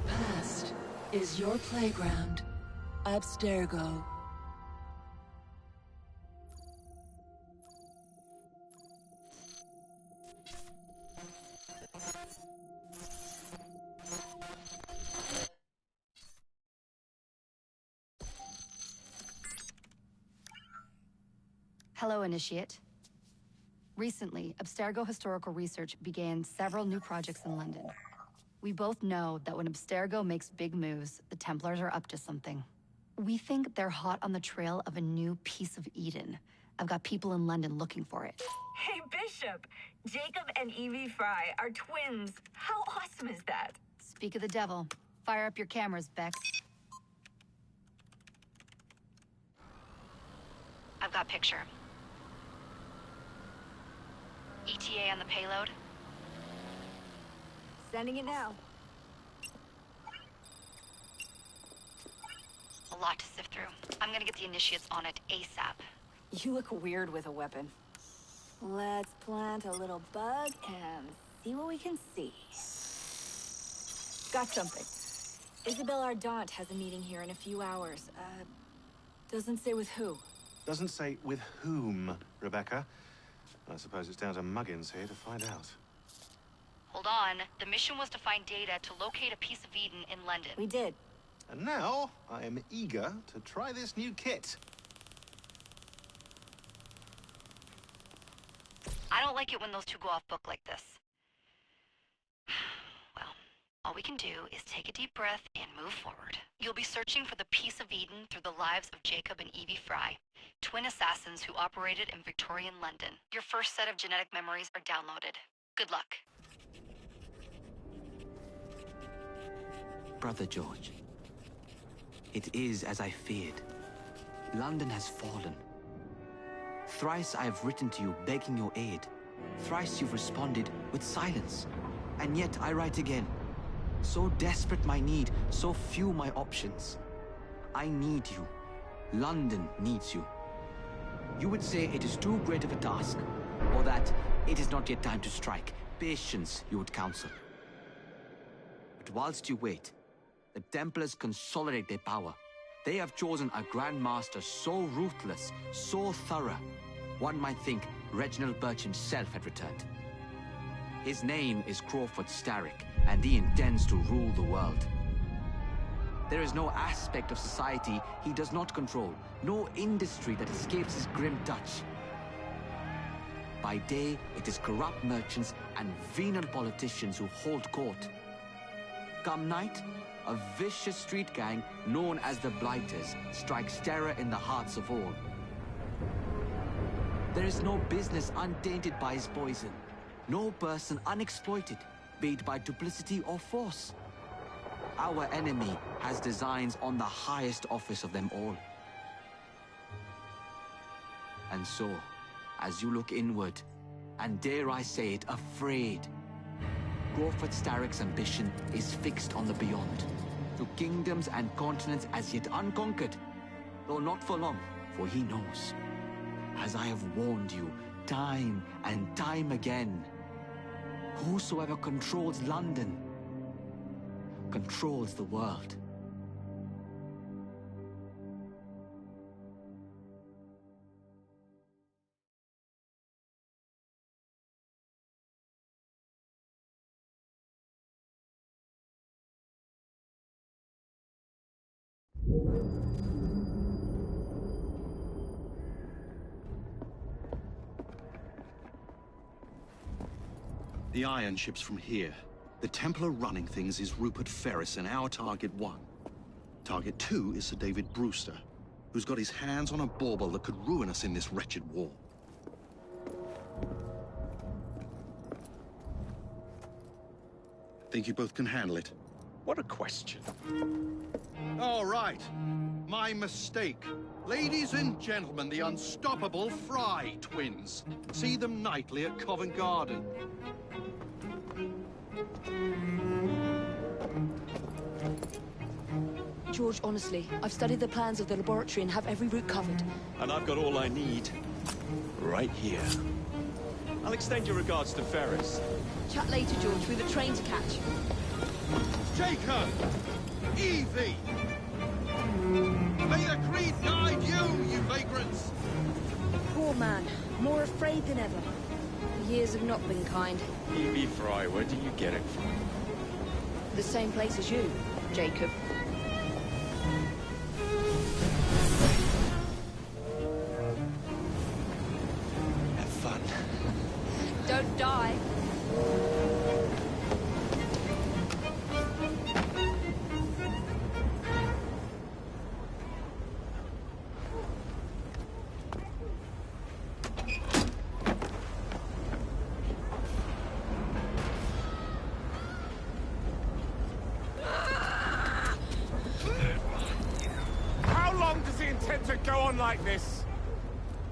past is your playground. Abstergo. Hello, Initiate. Recently, Abstergo Historical Research began several new projects in London. We both know that when Abstergo makes big moves, the Templars are up to something. We think they're hot on the trail of a new piece of Eden. I've got people in London looking for it. Hey, Bishop! Jacob and Evie Fry are twins. How awesome is that? Speak of the devil. Fire up your cameras, Bex. I've got picture. ETA on the payload? Sending it now. A lot to sift through. I'm gonna get the Initiates on it ASAP. You look weird with a weapon. Let's plant a little bug and see what we can see. Got something. Isabel Ardant has a meeting here in a few hours. Doesn't say with who. Doesn't say with whom, Rebecca. I suppose it's down to Muggins here to find out. Hold on. The mission was to find data to locate a piece of Eden in London. We did. And now, I am eager to try this new kit. I don't like it when those two go off book like this. Well, all we can do is take a deep breath and move forward. You'll be searching for the piece of Eden through the lives of Jacob and Evie Fry, twin assassins who operated in Victorian London. Your first set of genetic memories are downloaded. Good luck. Brother George, it is as I feared. London has fallen. Thrice I have written to you begging your aid. Thrice you've responded with silence. And yet I write again. So desperate my need, so few my options. I need you. London needs you. You would say it is too great of a task, or that it is not yet time to strike. Patience, you would counsel. But whilst you wait, the Templars consolidate their power. They have chosen a Grand Master so ruthless, so thorough, one might think Reginald Birch himself had returned. His name is Crawford Starrick, and he intends to rule the world. There is no aspect of society he does not control, no industry that escapes his grim touch. By day, it is corrupt merchants and venal politicians who hold court. Come night, a vicious street gang known as the Blighters strikes terror in the hearts of all. There is no business untainted by his poison, no person unexploited, be it by duplicity or force. Our enemy has designs on the highest office of them all. And so, as you look inward, and dare I say it, afraid, Crawford Starrick's ambition is fixed on the beyond, to kingdoms and continents as yet unconquered, though not for long, for he knows, as I have warned you time and time again, whosoever controls London controls the world. The iron ship's from here. The Templar running things is Rupert Ferris and our target 1. Target 2 is Sir David Brewster, who's got his hands on a bauble that could ruin us in this wretched war. Think you both can handle it? What a question. All right. My mistake. Ladies and gentlemen, the unstoppable Fry twins. See them nightly at Covent Garden. George, honestly, I've studied the plans of the laboratory and have every route covered. And I've got all I need. Right here. I'll extend your regards to Ferris. Chat later, George. We've a train to catch. Jacob! Evie! May the creed guide you, you vagrants! Poor man, more afraid than ever. The years have not been kind. Evie Fry, where do you get it from? The same place as you, Jacob. Have fun. Don't die. To go on like this.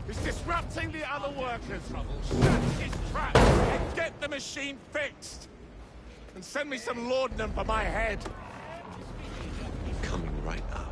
It's disrupting the other workers. Snatch his trap and get the machine fixed. And send me some laudanum for my head. Coming right up.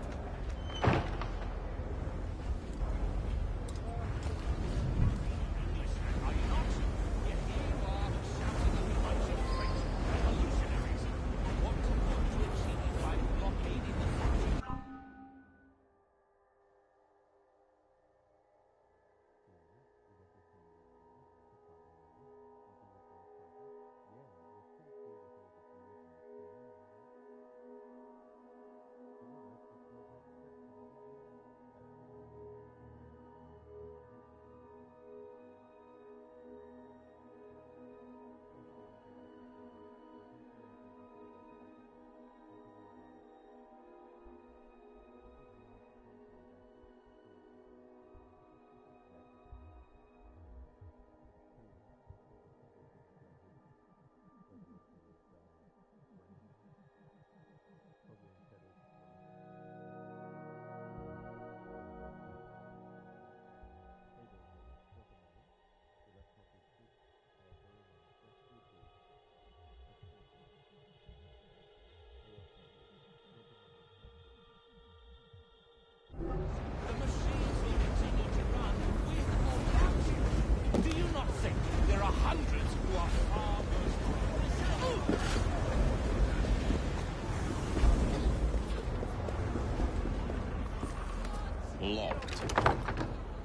Locked.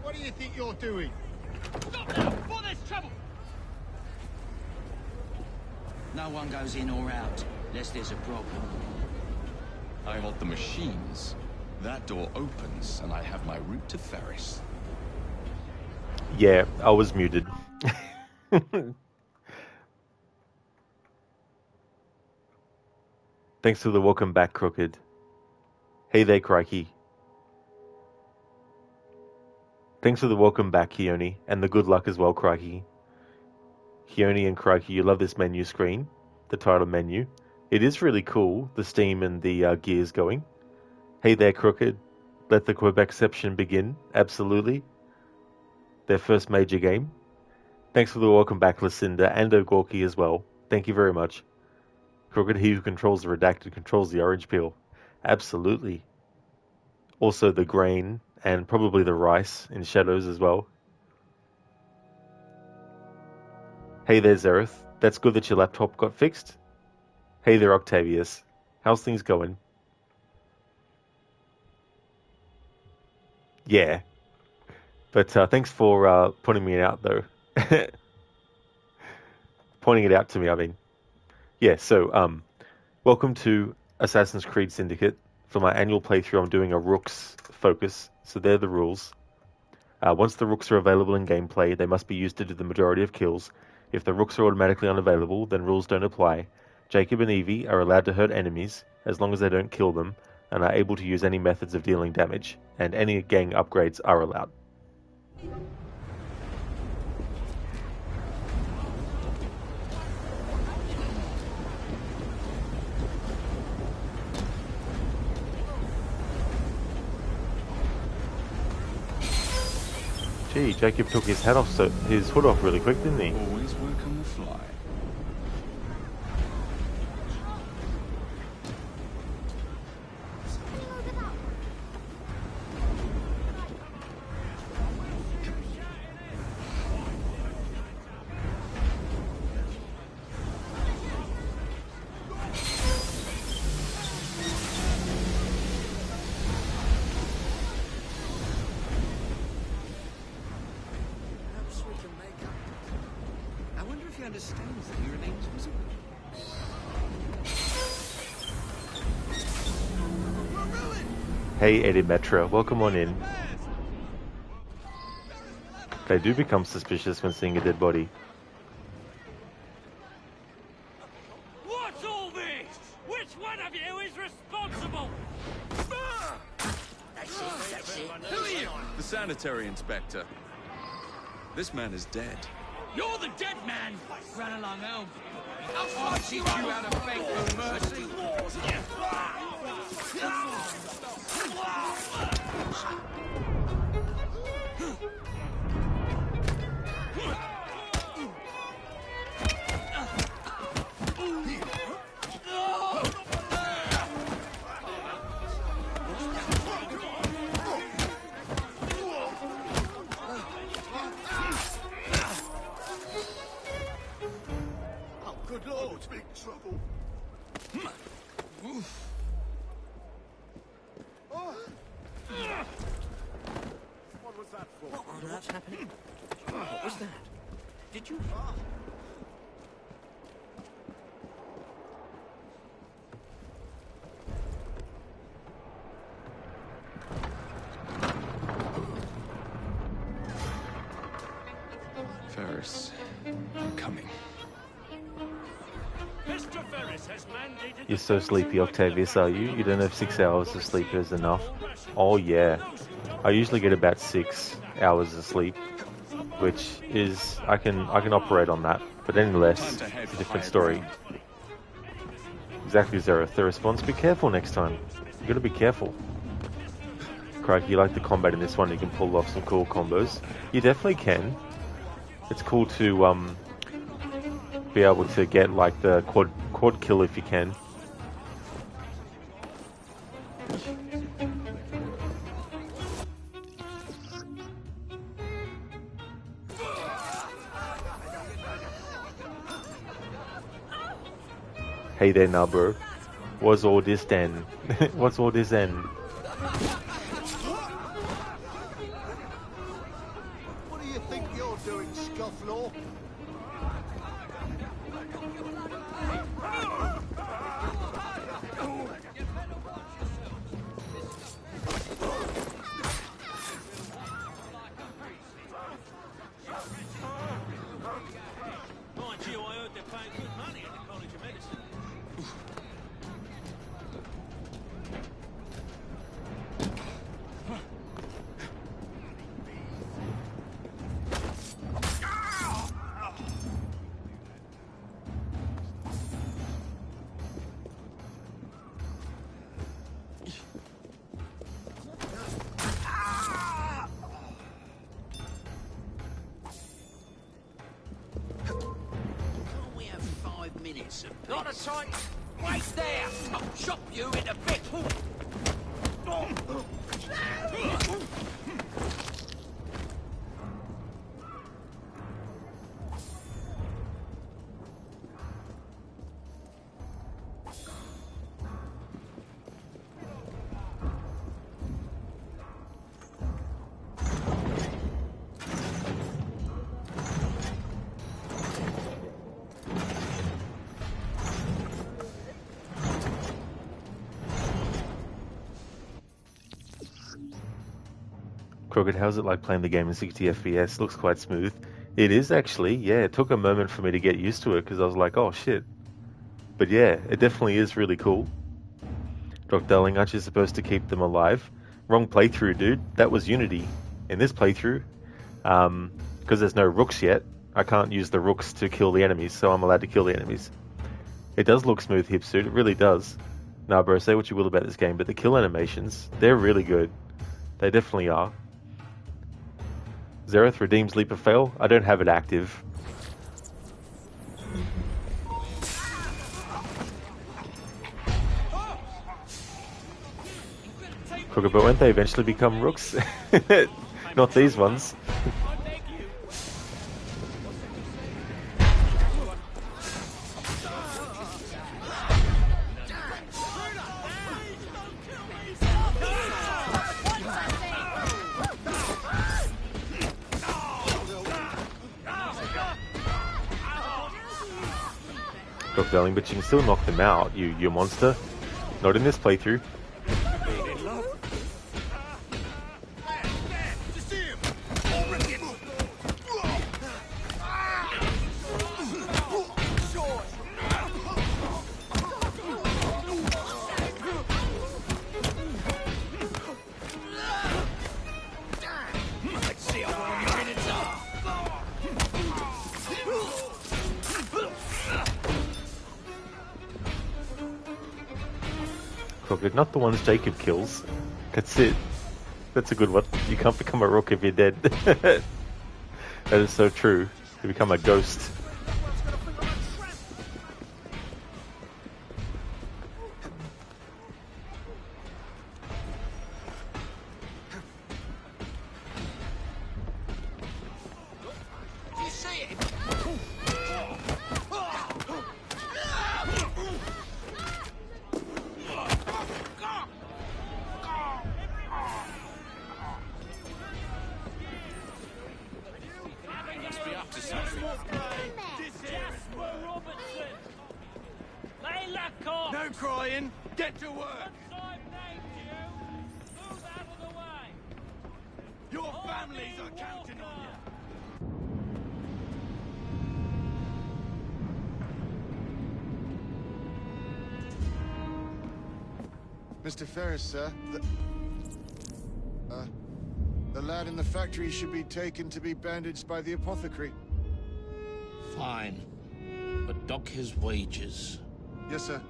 What do you think you're doing? Stop now, before there's trouble! No one goes in or out, unless there's a problem. I hold the machines. That door opens, and I have my route to Ferris. Yeah, I was muted. Thanks for the welcome back, Crooked. Hey there, Crikey. Thanks for the welcome back, Keone, and the good luck as well, Crikey. Keone and Crikey, you love this menu screen, the title menu. It is really cool, the steam and the gears going. Hey there, Crooked. Let the Quebecception begin. Absolutely. Their first major game. Thanks for the welcome back, Lucinda, and Ogorki as well. Thank you very much. Crooked, he who controls the redacted controls the orange peel. Absolutely. Also the grain, and probably the rice in shadows as well. Hey there, Zereth. That's good that your laptop got fixed. Hey there, Octavius. How's things going? Yeah. But thanks for pointing me out, though. Pointing it out to me, I mean. Yeah, so, welcome to Assassin's Creed Syndicate. For my annual playthrough, I'm doing a Rooks Focus, so they're the rules. Once the Rooks are available in gameplay, they must be used to do the majority of kills. If the Rooks are automatically unavailable, then rules don't apply. Jacob and Evie are allowed to hurt enemies, as long as they don't kill them, and are able to use any methods of dealing damage, and any gang upgrades are allowed. Gee, Jacob took his hat off, his hood off really quick, didn't he? Always work on the fly. understands that he remains visible. Hey Eddie Metra, welcome on in. They do become suspicious when seeing a dead body. What's all this? Which one of you is responsible? Who are you? The sanitary inspector. This man is dead. You're the dead man! Run along home. I'll teach you how to beg for mercy. Good Lord, big trouble. What was that for? What on earth's happening? What was that? Did you... Ferris, I'm coming. Mr. Ferris has mandated... You're so sleepy, Octavius, are you? You don't know if 6 hours of sleep is enough? Oh yeah. I usually get about 6 hours of sleep, which is... I can operate on that, but any less, it's a different story. Exactly, Zereth. The response, be careful next time. You gotta be careful. Crikey, you like the combat in this one, you can pull off some cool combos. You definitely can. It's cool to be able to get like the quad kill if you can. Hey there now, bro. What's all this then? What's all this then? What do you think you're doing, scufflaw? Mind you, I heard they're paying good money at the College of Medicine. Can't we have 5 minutes of peace? Not a time. Wait there! I'll chop you into bits. Crooked, how's it like playing the game in 60 FPS? Looks quite smooth. It is actually, yeah. It took a moment for me to get used to it because I was like, oh shit. But yeah, it definitely is really cool. Doc Darling, aren't you supposed to keep them alive? Wrong playthrough, dude. That was Unity. In this playthrough, because there's no rooks yet, I can't use the rooks to kill the enemies, so I'm allowed to kill the enemies. It does look smooth, Hipsuit. It really does. Nah, bro, say what you will about this game, but the kill animations, they're really good. They definitely are. Zereth redeems Leap of Fail. I don't have it active. Crooked, but won't they eventually become rooks? Not these ones. Dr. Darling, but you can still knock them out, you monster. Not in this playthrough. Crooked, not the ones Jacob kills. That's it. That's a good one. You can't become a rook if you're dead. That is so true. You become a ghost. No crying! Get to work! Your families are counting on you! Mr. Ferris, sir, the lad in the factory should be taken to be bandaged by the apothecary. Fine. But dock his wages. Yes, sir.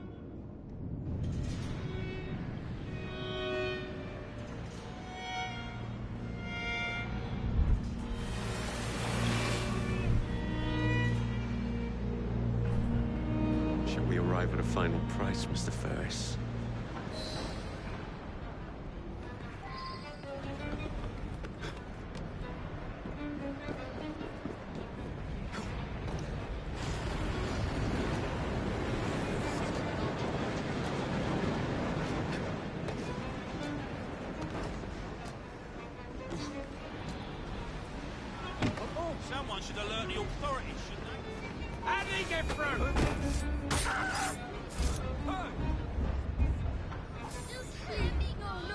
Shall we arrive at a final price, Mr. Ferris? Someone should alert the authorities, shouldn't they? How did he get through?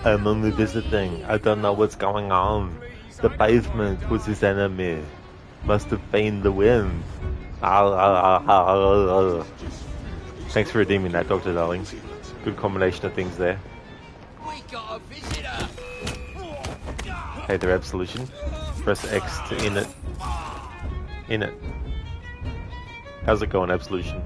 I'm only visiting. I don't know what's going on. The pavement was his enemy. Must have feigned the wind. Thanks for redeeming that, Dr. Darling. Good combination of things there. We got a visitor! Hey there, Absolution. Press X to in it. In it. How's it going, Absolution?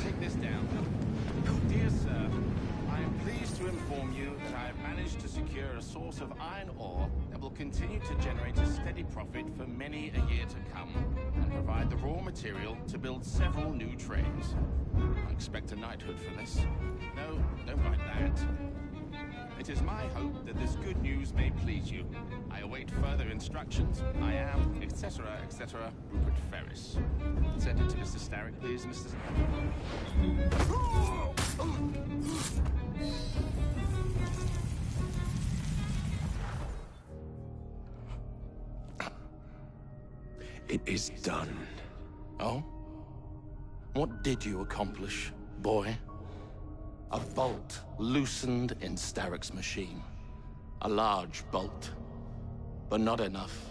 Take this down. Dear sir, I am pleased to inform you that I have managed to secure a source of iron ore that will continue to generate a steady profit for many a year to come, and provide the raw material to build several new trains. I expect a knighthood for this. No, don't write that. It is my hope that this good news may please you. I await further instructions. I am, etc., Rupert Ferris. Send it to Mr. Starrick, please, Mr. It is done. Oh? What did you accomplish, boy? A bolt loosened in Starrick's machine. A large bolt. But not enough.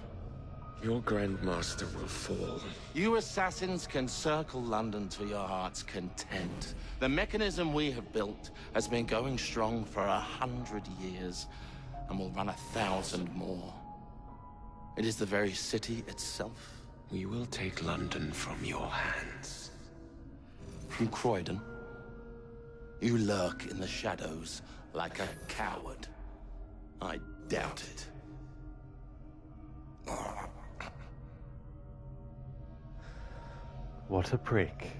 Your Grandmaster will fall. You assassins can circle London to your heart's content. The mechanism we have built has been going strong for 100 years, and will run 1,000 more. It is the very city itself. We will take London from your hands. From Croydon? You lurk in the shadows like a coward. I doubt it. What a prick.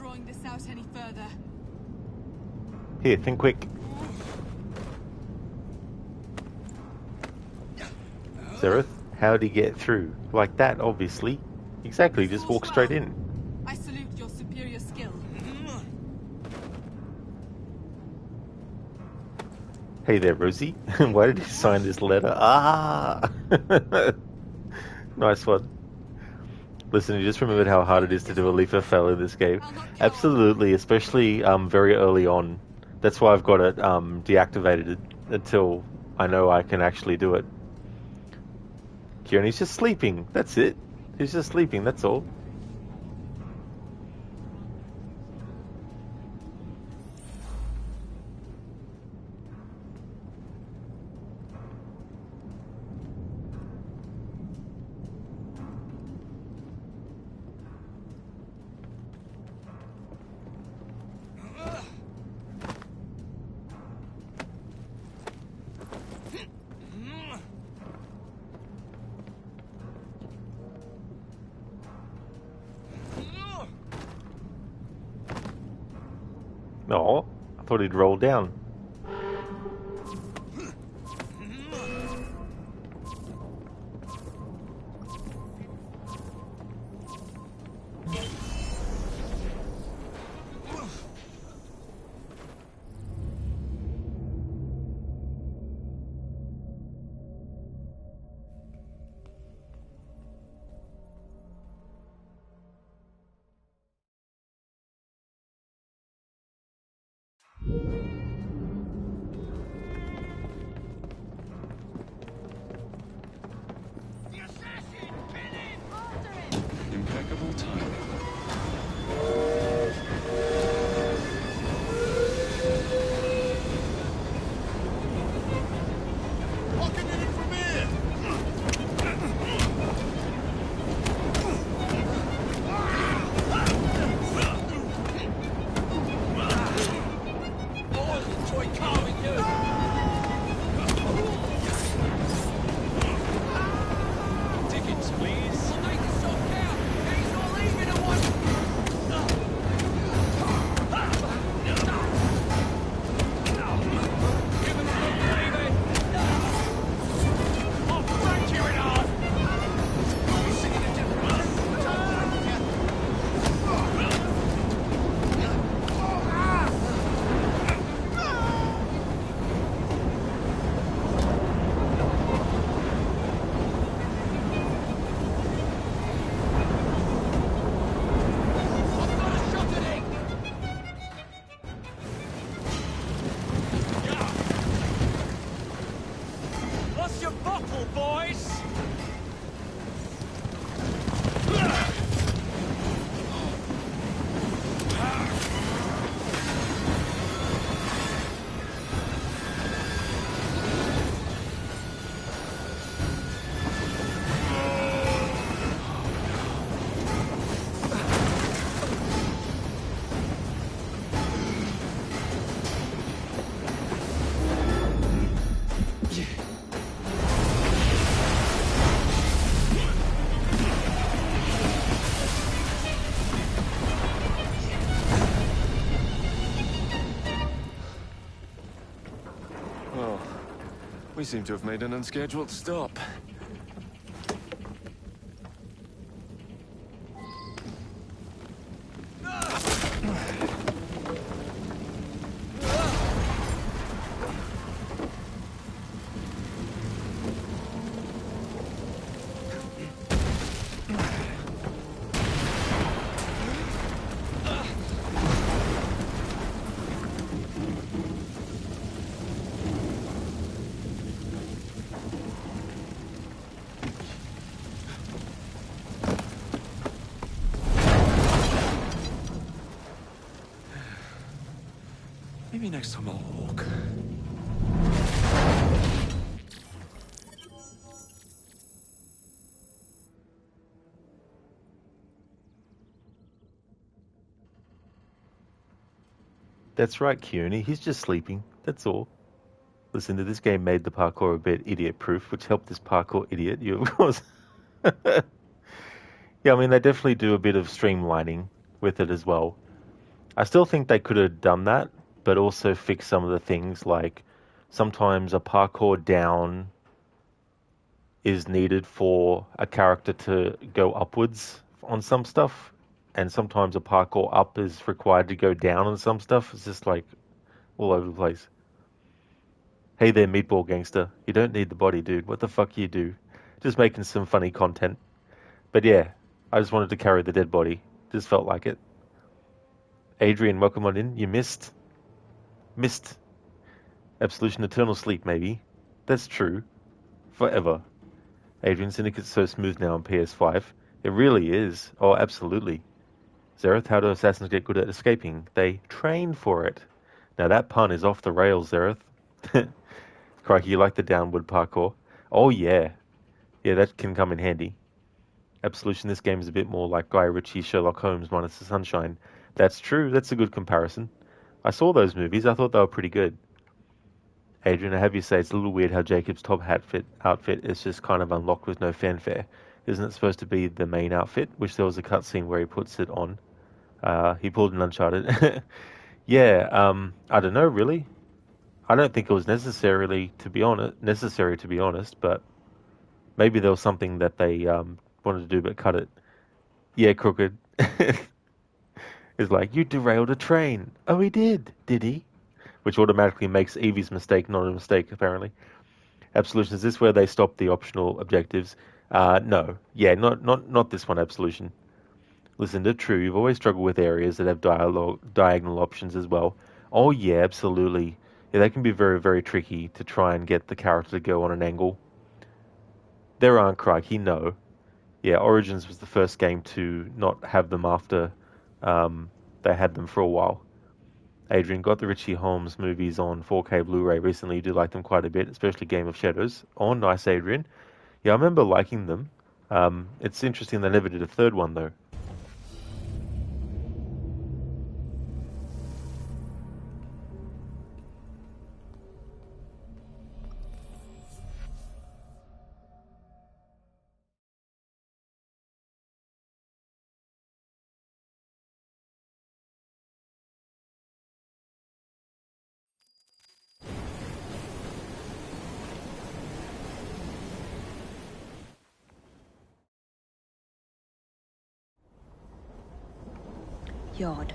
drawing this out any further. Here, think quick. Zereth, how'd he get through? Like that, obviously. Exactly, just walk straight in. I salute your superior skill. Hey there, Rosie. Why did he sign this letter? Ah! Nice one. Listen, you just remembered how hard it is to do a Leaf fell in this game. Absolutely, especially very early on. That's why I've got it deactivated until I know I can actually do it. Kieran's just sleeping. That's it. He's just sleeping, that's all. No, I thought he'd roll down. Impeccable timing. Tickets, please. What's your bottle, boys? Well, we seem to have made an unscheduled stop. Maybe next time I'll walk. That's right, Kearney. He's just sleeping. That's all. Listen, this game made the parkour a bit idiot-proof, which helped this parkour idiot. You, of course. Yeah, I mean, they definitely do a bit of streamlining with it as well. I still think they could have done that, but also fix some of the things like sometimes a parkour down is needed for a character to go upwards on some stuff, and sometimes a parkour up is required to go down on some stuff. It's just like all over the place. Hey there, meatball gangster. You don't need the body, dude. What the fuck you do? Just making some funny content. But yeah, I just wanted to carry the dead body. Just felt like it. Adrian, welcome on in. You missed. Missed. Absolution Eternal Sleep, maybe. That's true. Forever. Adrian, Syndicate's so smooth now on PS5. It really is. Oh, absolutely. Zereth, how do assassins get good at escaping? They train for it. Now that pun is off the rails, Zereth. Crikey, you like the downward parkour? Oh yeah. Yeah, that can come in handy. Absolution, this game is a bit more like Guy Ritchie's Sherlock Holmes minus the sunshine. That's true, that's a good comparison. I saw those movies, I thought they were pretty good. Adrian, I have you say it's a little weird how Jacob's top outfit is just kind of unlocked with no fanfare. Isn't it supposed to be the main outfit? Wish there was a cutscene where he puts it on. He pulled an Uncharted. Yeah, I don't know really. I don't think it was necessary to be honest, but maybe there was something that they wanted to do but cut it. Yeah, Crooked. It's like, you derailed a train. Oh, he did he? Which automatically makes Evie's mistake not a mistake, apparently. Absolution, is this where they stop the optional objectives? No. Yeah, not this one, Absolution. Listen, they're true. You've always struggled with areas that have diagonal options as well. Oh, yeah, absolutely. Yeah, they can be very, very tricky to try and get the character to go on an angle. There aren't, crikey, no. Yeah, Origins was the first game to not have them after they had them for a while. Adrian, got the Richie Holmes movies on 4K Blu-ray recently. You do like them quite a bit, especially Game of Shadows. Oh, nice, Adrian. Yeah, I remember liking them. It's interesting they never did a third one, though. Yard.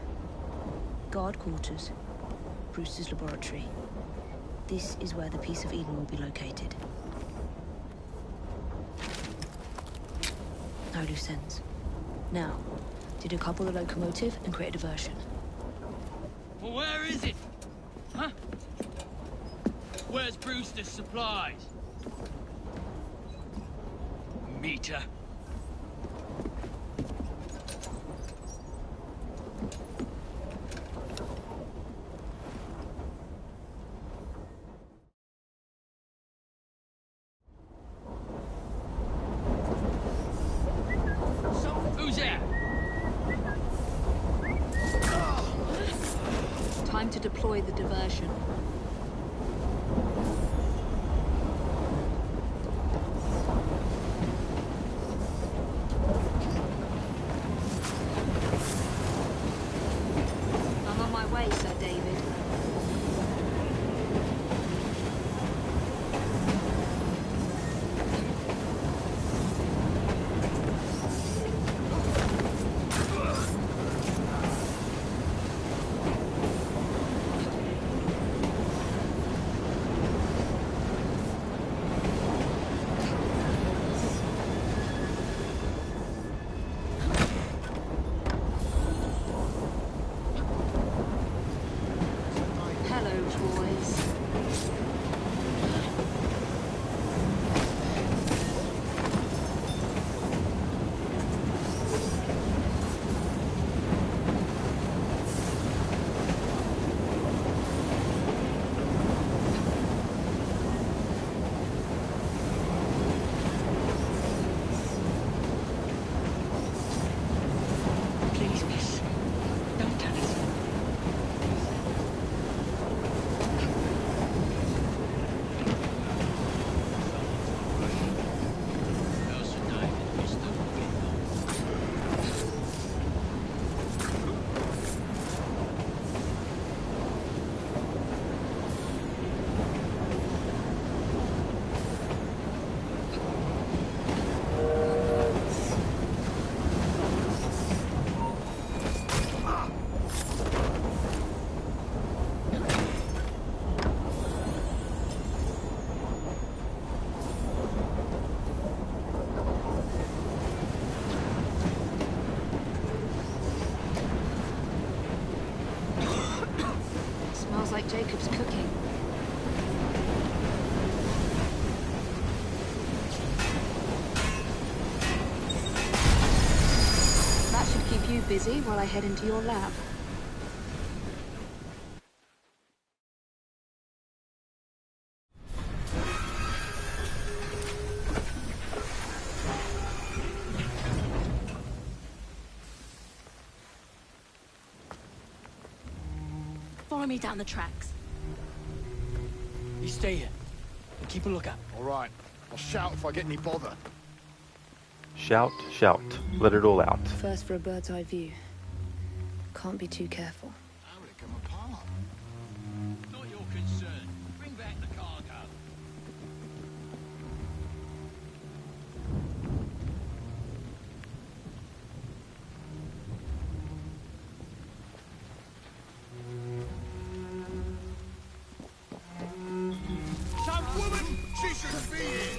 Guard quarters. Brewster's laboratory. This is where the piece of Eden will be located. No loose ends. Now, to decouple the locomotive and create a diversion. Well, where is it? Huh? Where's Brewster's supplies? Meter. Who's there? Time to deploy the diversion. I'm on my way, Sir David. Jacob's cooking. That should keep you busy while I head into your lab. Follow me down the tracks. You stay here. And keep a lookout. All right. I'll shout if I get any bother. Shout, shout. Let it all out. First for a bird's eye view. Can't be too careful. How would it come apart? Not your concern. Bring back the cargo. Some woman! She should be here!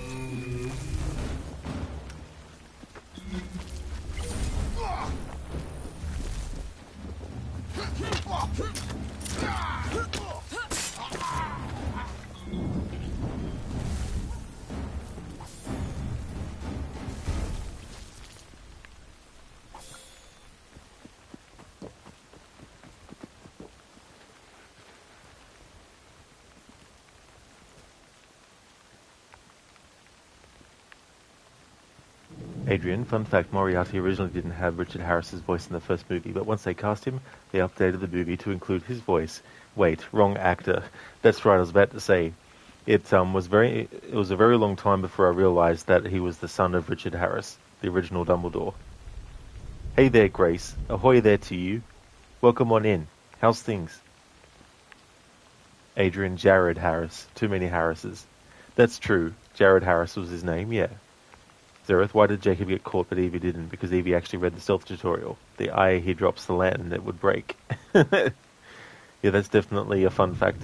Adrian, fun fact, Moriarty originally didn't have Richard Harris's voice in the first movie, but once they cast him, they updated the movie to include his voice. Wait, wrong actor. That's right, I was about to say. It was a very long time before I realised that he was the son of Richard Harris, the original Dumbledore. Hey there, Grace. Ahoy there to you. Welcome on in. How's things? Adrian Jared Harris. Too many Harrises. That's true. Jared Harris was his name, yeah. Zereth, why did Jacob get caught but Evie didn't? Because Evie actually read the stealth tutorial. The eye he drops the lantern, it would break. Yeah, that's definitely a fun fact.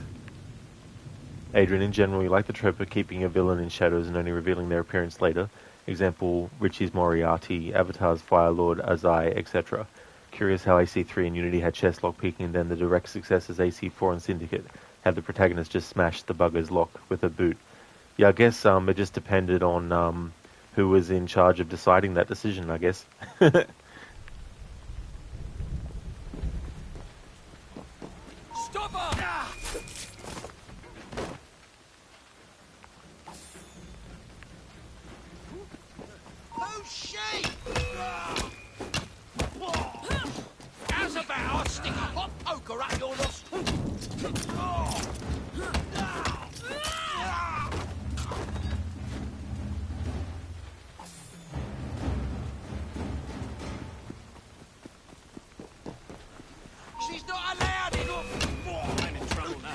Adrian, in general, you like the trope of keeping a villain in shadows and only revealing their appearance later. Example, Richie's Moriarty, Avatar's Firelord, Azai, etc. Curious how AC3 and Unity had chest lock peeking, and then the direct successors AC4 and Syndicate had the protagonist just smash the bugger's lock with a boot. Yeah, I guess it just depended on who was in charge of deciding that decision, I guess. Stop her! Oh, shit! How's about I stick a hot poker up your nostril? She's not allowed in. I'm in trouble now.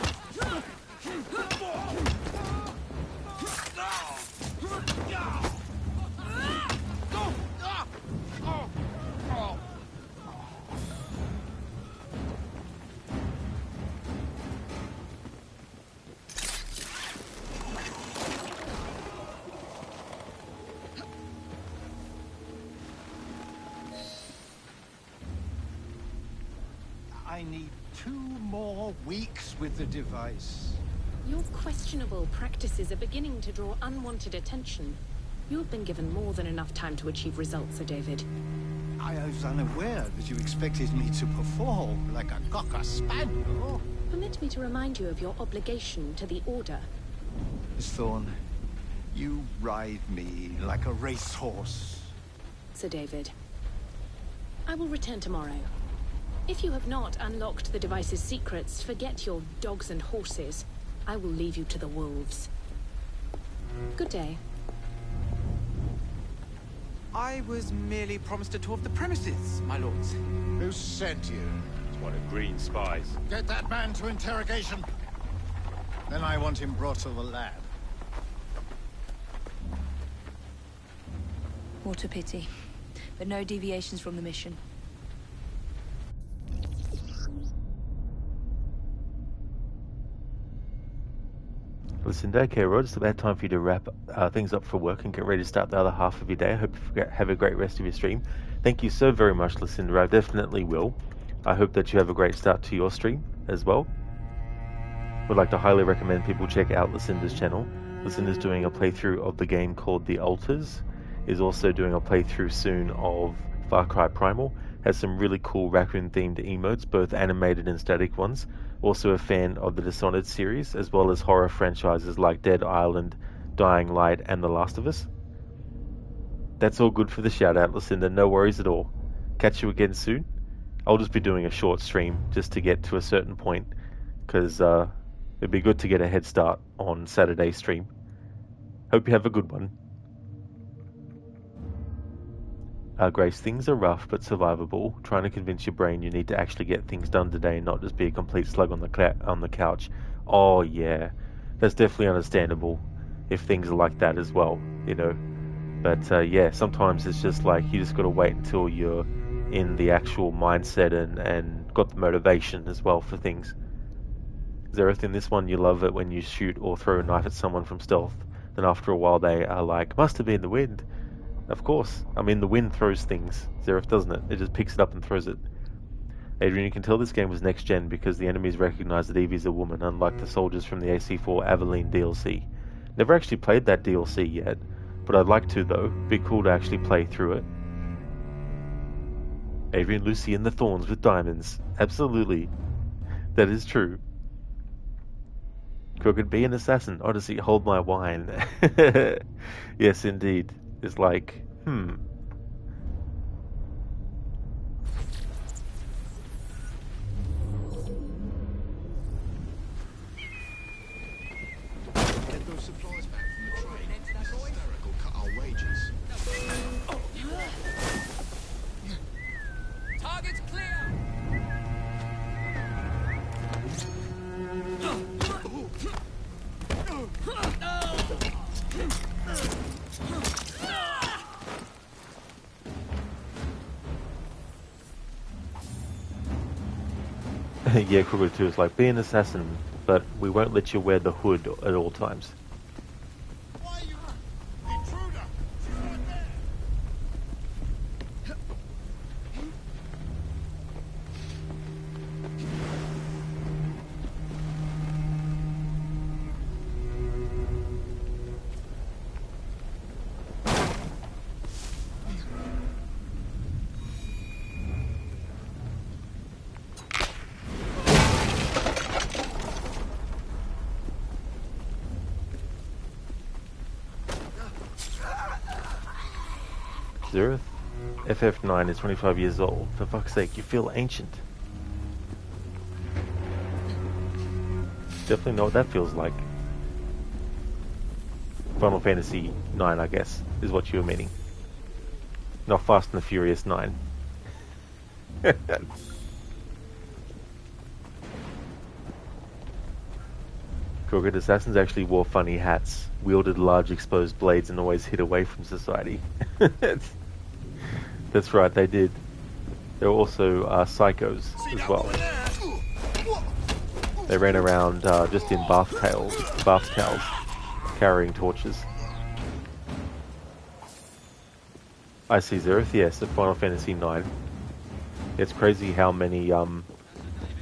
I need 2 more weeks with the device. Your questionable practices are beginning to draw unwanted attention. You've been given more than enough time to achieve results, Sir David. I was unaware that you expected me to perform like a cocker spaniel. Permit me to remind you of your obligation to the Order. Miss Thorne, you ride me like a racehorse. Sir David, I will return tomorrow. If you have not unlocked the device's secrets, forget your dogs and horses. I will leave you to the wolves. Good day. I was merely promised a tour of the premises, my lords. Who sent you? It's one of Green's spies. Get that man to interrogation. Then I want him brought to the lab. What a pity. But no deviations from the mission. Listen, okay, Rod, it's about time for you to wrap things up for work and get ready to start the other half of your day. I hope you have a great rest of your stream. Thank you so very much, Lucinda. I definitely will. I hope that you have a great start to your stream as well. would like to highly recommend people check out Lucinda's channel. Lucinda's doing a playthrough of the game called The Altars, is also doing a playthrough soon of Far Cry Primal, has some really cool raccoon themed emotes, both animated and static ones. Also a fan of the Dishonored series, as well as horror franchises like Dead Island, Dying Light, and The Last of Us. That's all good for the shout out, Lucinda, no worries at all. Catch you again soon. I'll just be doing a short stream just to get to a certain point, because it'd be good to get a head start on Saturday's stream. Hope you have a good one. Grace, things are rough but survivable. Trying to convince your brain you need to actually get things done today and not just be a complete slug on the couch. Oh yeah, that's definitely understandable if things are like that as well, you know. But yeah, sometimes it's just like you just got to wait until you're in the actual mindset and got the motivation as well for things. Xerath, in this one you love it when you shoot or throw a knife at someone from stealth, then after a while they are like, must have been the wind. Of course. I mean, the wind throws things, Xerath, doesn't it? It just picks it up and throws it. Adrian, you can tell this game was next gen because the enemies recognize that Evie's a woman, unlike the soldiers from the AC4 Aveline DLC. Never actually played that DLC yet, but I'd like to though. Be cool to actually play through it. Adrian, Lucy and the Thorns with diamonds. Absolutely. That is true. Crooked, be an assassin. Odyssey, hold my wine. Yes, indeed. It's like, Get those supplies back from the train. This hysterical cut our wages. Target's clear! Yeah, Crooked 2 is like, be an assassin, but we won't let you wear the hood at all times. Xerath, FF9 is 25 years old. For fuck's sake, you feel ancient. Definitely know what that feels like. Final Fantasy 9, I guess, is what you were meaning. Not Fast and the Furious 9. Crooked assassins actually wore funny hats, wielded large exposed blades, and always hid away from society. That's right, they did. They were also psychos as well. They ran around just in bath towels, carrying torches. I see, Xerath, yes, at Final Fantasy 9. It's crazy how many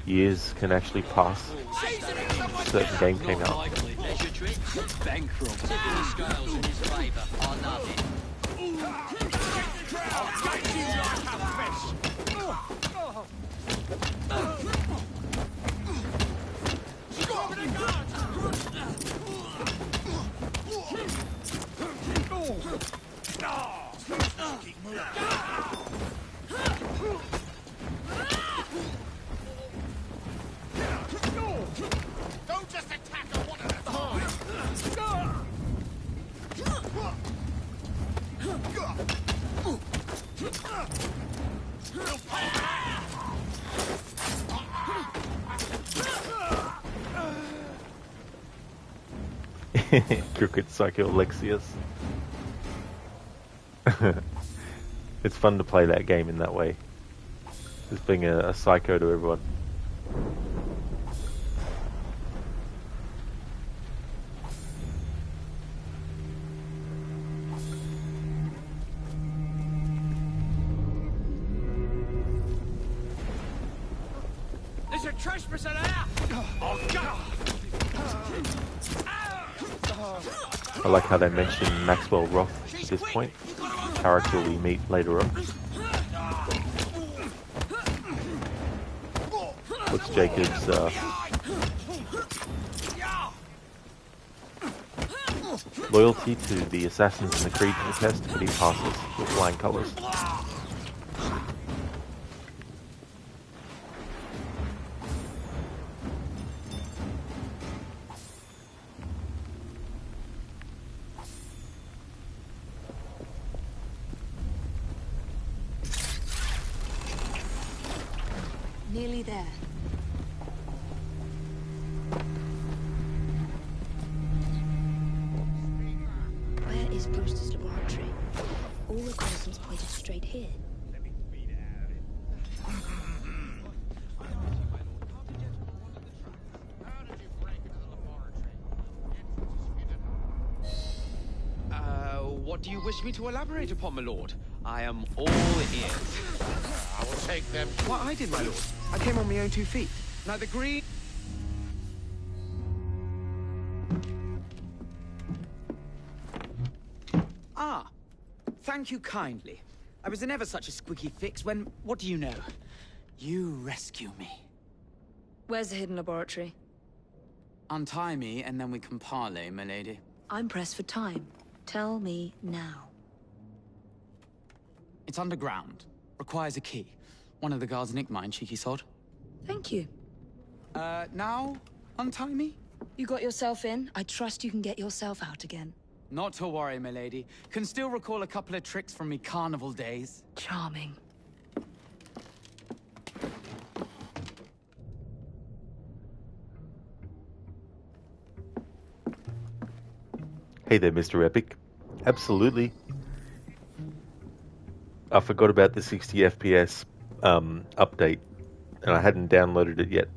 years can actually pass a certain game came out. Don't just attack her one at a time! Crooked Psycho Alexius. It's fun to play that game in that way. Just being a psycho to everyone. There's a trespasser there! Oh, God! I like how they mention Maxwell Roth at this point, character we meet later on. What's Jacob's loyalty to the assassins in the Creed test, but he passes with flying colours. Nearly there. Where is Brewster's laboratory? All reconnaissance pointed straight here. What do you wish me to elaborate upon, my lord? I am all ears. I will take them. What I did, my lord. I came on my own 2 feet. Neither green... Ah, thank you kindly. I was in ever such a squeaky fix when, what do you know? You rescue me. Where's the hidden laboratory? Untie me, and then we can parley, my lady. I'm pressed for time. Tell me now. It's underground. Requires a key. One of the guards nicked mine, cheeky sod. Thank you. Now? Untie me? You got yourself in. I trust you can get yourself out again. Not to worry, my lady. Can still recall a couple of tricks from me carnival days. Charming. Hey there, Mr. Epic. Absolutely. I forgot about the 60 FPS update, and I hadn't downloaded it yet.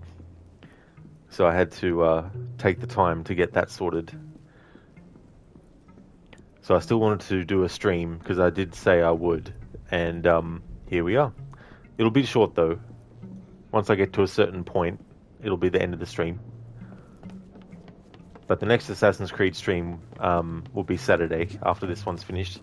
So I had to take the time to get that sorted. So I still wanted to do a stream, because I did say I would, and here we are. It'll be short though. Once I get to a certain point, it'll be the end of the stream. But the next Assassin's Creed stream will be Saturday, after this one's finished.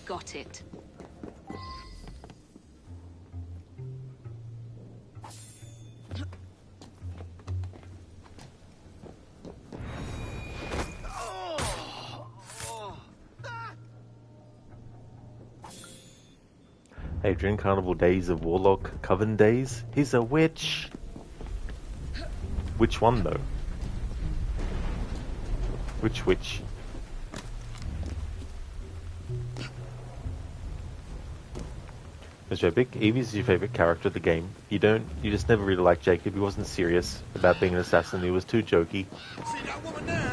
Got it. Adrian, Carnival Days of Warlock Coven Days? He's a witch! Which one though? Which witch? Mr. Epic, Evie's your favourite character of the game. You just never really liked Jacob. He wasn't serious about being an assassin. He was too jokey. See that woman there?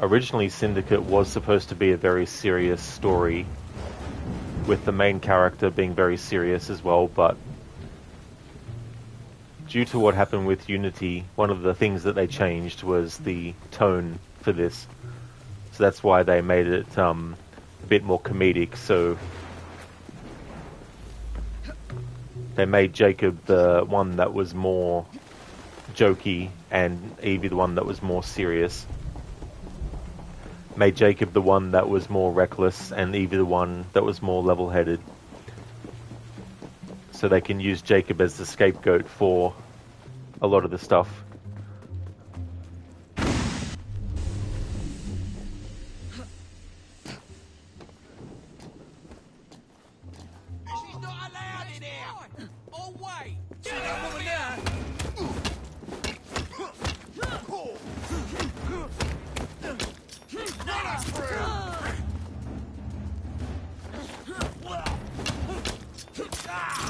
Originally, Syndicate was supposed to be a very serious story, with the main character being very serious as well, but due to what happened with Unity, one of the things that they changed was the tone for this. So that's why they made it a bit more comedic. So they made Jacob the one that was more jokey and Evie the one that was more serious. Made Jacob the one that was more reckless and Evie the one that was more level-headed. So they can use Jacob as the scapegoat for a lot of the stuff. She's not allowed in here! Oh, wait! See that woman there? Look at that!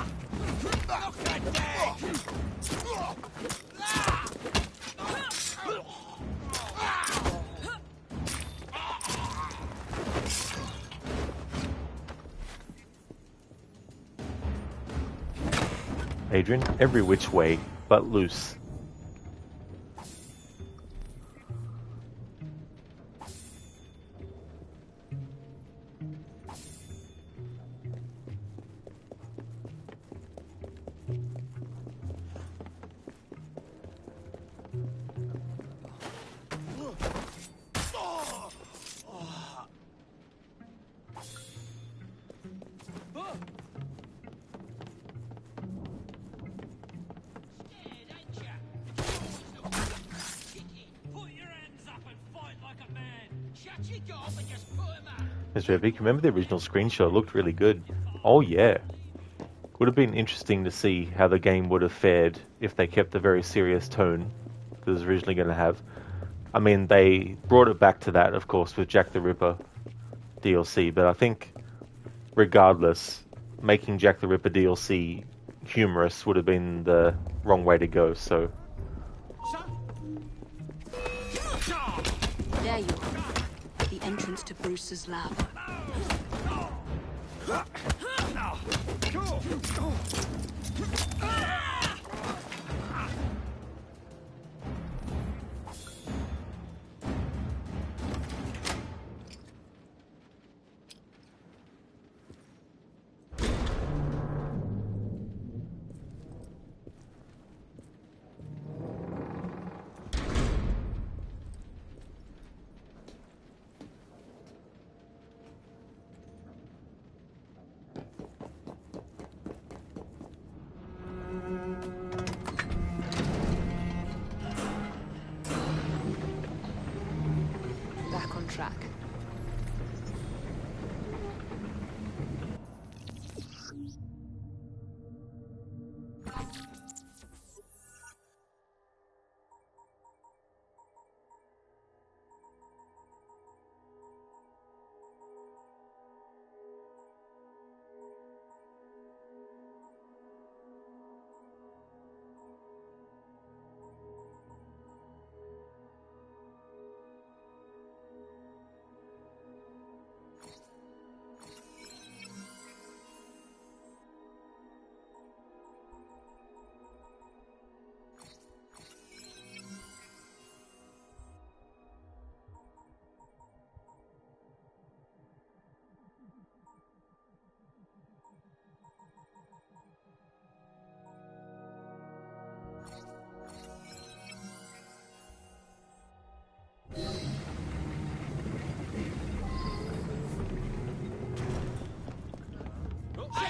Adrian, every which way but loose. Mr. Evie, remember the original screenshot looked really good. Oh yeah. Would have been interesting to see how the game would have fared if they kept the very serious tone that it was originally going to have. I mean, they brought it back to that, of course, with Jack the Ripper DLC, but I think, regardless, making Jack the Ripper DLC humorous would have been the wrong way to go, so... There you are. The entrance to Bruce's lab. Back on track.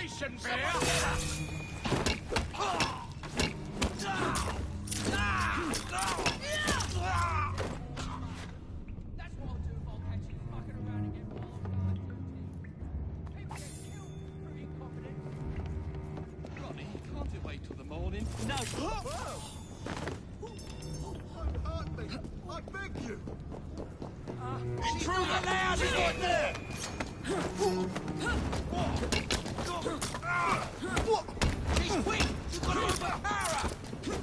Jason Bear! Ronnie, can't it wait till the morning? No. Don't hurt me! I beg you! Intruder allowed in there! She's weak! You've got to overpower her!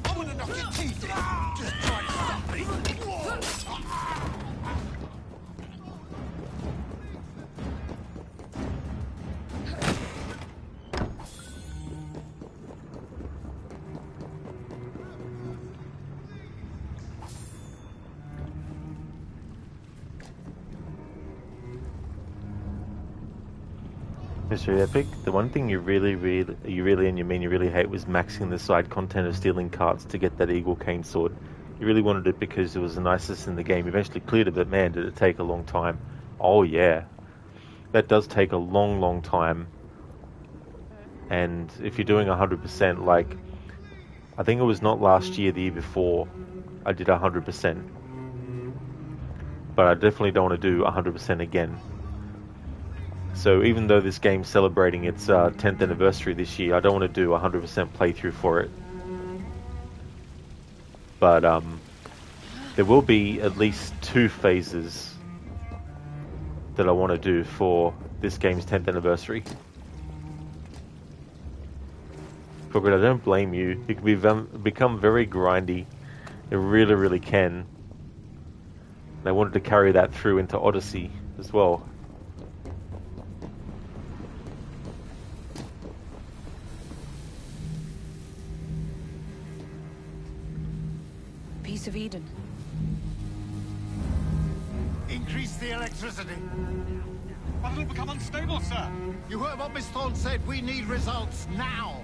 I want to knock your teeth in! Just try to stop me! Mr. Epic, the one thing you really hate was maxing the side content of stealing carts to get that Eagle Cane sword. You really wanted it because it was the nicest in the game. You eventually cleared it, but man, did it take a long time. Oh yeah, that does take a long time. And if you're doing 100%, like, I think it was not last year, the year before, I did 100%. But I definitely don't want to do 100% again. So even though this game's celebrating its 10th anniversary this year, I don't want to do 100% playthrough for it. But there will be at least 2 phases that I want to do for this game's 10th anniversary. But I don't blame you. It can become very grindy. It really can. And I wanted to carry that through into Odyssey as well. Piece of Eden. Increase the electricity. But it'll become unstable, sir. You heard what Miss Thorne said. We need results now.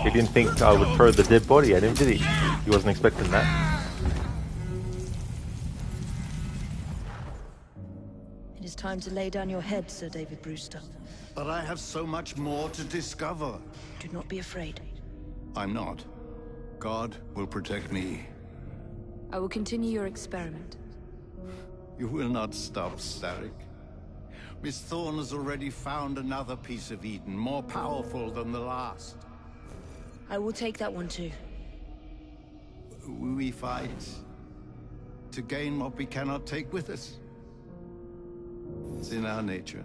He didn't think I would throw the dead body at him, did he? He wasn't expecting that. It is time to lay down your head, Sir David Brewster. But I have so much more to discover. Do not be afraid. I'm not. God will protect me. I will continue your experiment. You will not stop, Starrick. Miss Thorne has already found another piece of Eden, more powerful than the last. I will take that one too. We fight to gain what we cannot take with us. It's in our nature.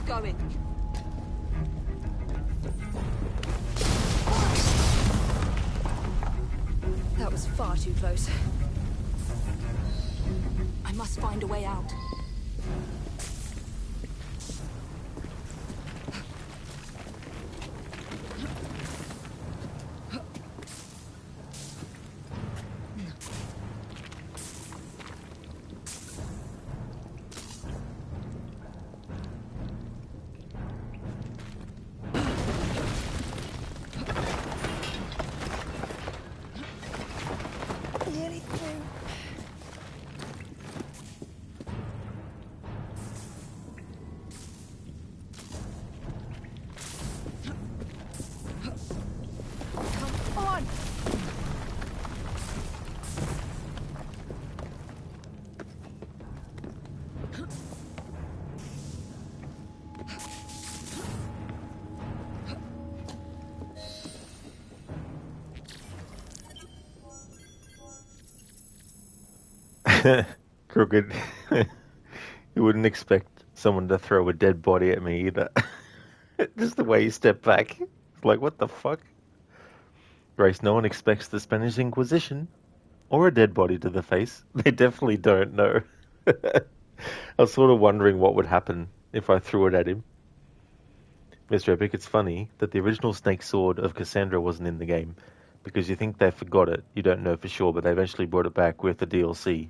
Going. That was far too close. I must find a way out. Crooked. You wouldn't expect someone to throw a dead body at me either. Just the way you step back. It's like, what the fuck? Grace, no one expects the Spanish Inquisition or a dead body to the face. They definitely don't know. I was sort of wondering what would happen if I threw it at him. Mr. Epic, it's funny that the original Snake Sword of Cassandra wasn't in the game, because you think they forgot it. You don't know for sure, but they eventually brought it back with the DLC.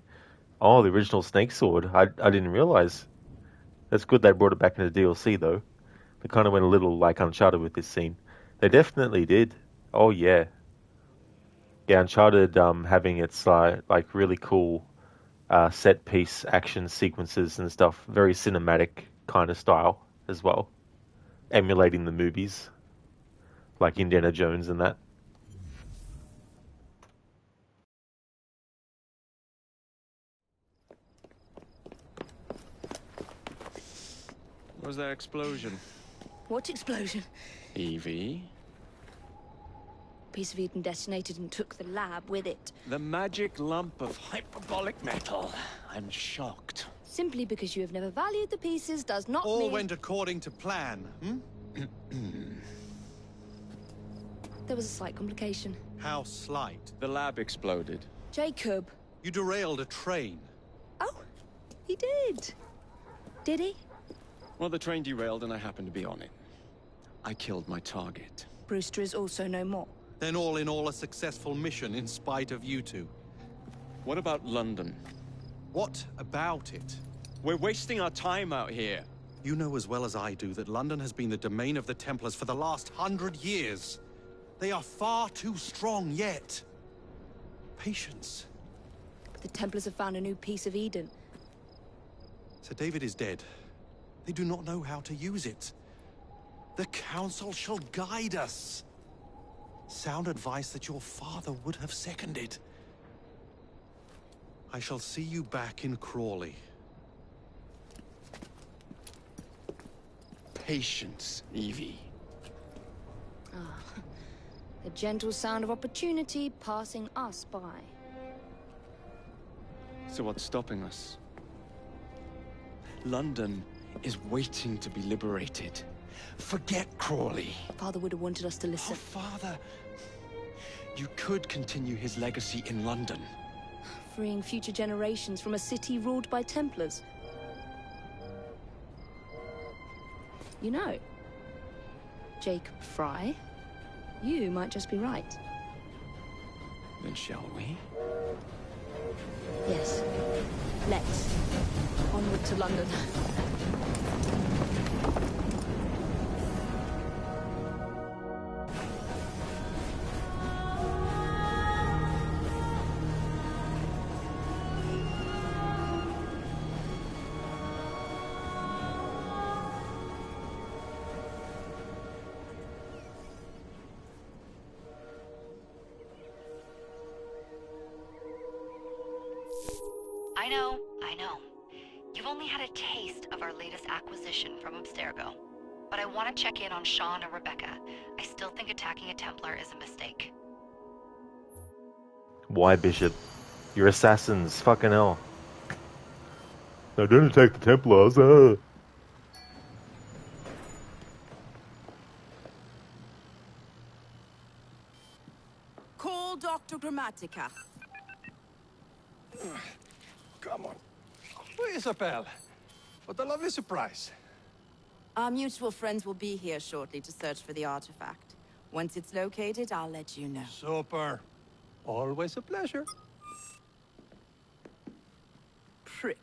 Oh, the original Snake Sword. I didn't realize. That's good they brought it back in the DLC, though. They kind of went a little like Uncharted with this scene. They definitely did. Oh, yeah. Yeah, Uncharted having its like really cool set piece action sequences and stuff. Very cinematic kind of style as well. Emulating the movies. Like Indiana Jones and that. What was that explosion? What explosion? Evie? Piece of Eden detonated and took the lab with it. The magic lump of hyperbolic metal. I'm shocked. Simply because you have never valued the pieces does not All mean... went according to plan, hmm? There was a slight complication. How slight? The lab exploded. Jacob. You derailed a train. Oh, he did. Did he? Well, the train derailed and I happened to be on it. I killed my target. Brewster is also no more. Then all in all a successful mission in spite of you two. What about London? What about it? We're wasting our time out here. You know as well as I do that London has been the domain of the Templars for the last 100 years. They are far too strong yet. Patience. But the Templars have found a new piece of Eden. Sir David is dead. They do not know how to use it. The Council shall guide us. Sound advice that your father would have seconded. I shall see you back in Crawley. Patience, Evie. Ah, the gentle sound of opportunity passing us by. So what's stopping us? London is waiting to be liberated. Forget Crawley. Father would have wanted us to listen. Oh, Father. You could continue his legacy in London. Freeing future generations from a city ruled by Templars. You know, Jacob Fry, you might just be right. Then shall we? Yes. Let's. Onward to London. I know. You've only had a taste of our latest acquisition from Abstergo. But I want to check in on Sean and Rebecca. I still think attacking a Templar is a mistake. Why, Bishop? You're assassins, fucking hell. No, don't attack the Templars, Call Dr. Grammatica. Come on. Isabel, what a lovely surprise. Our mutual friends will be here shortly to search for the artifact. Once it's located, I'll let you know. Super. Always a pleasure. Prick.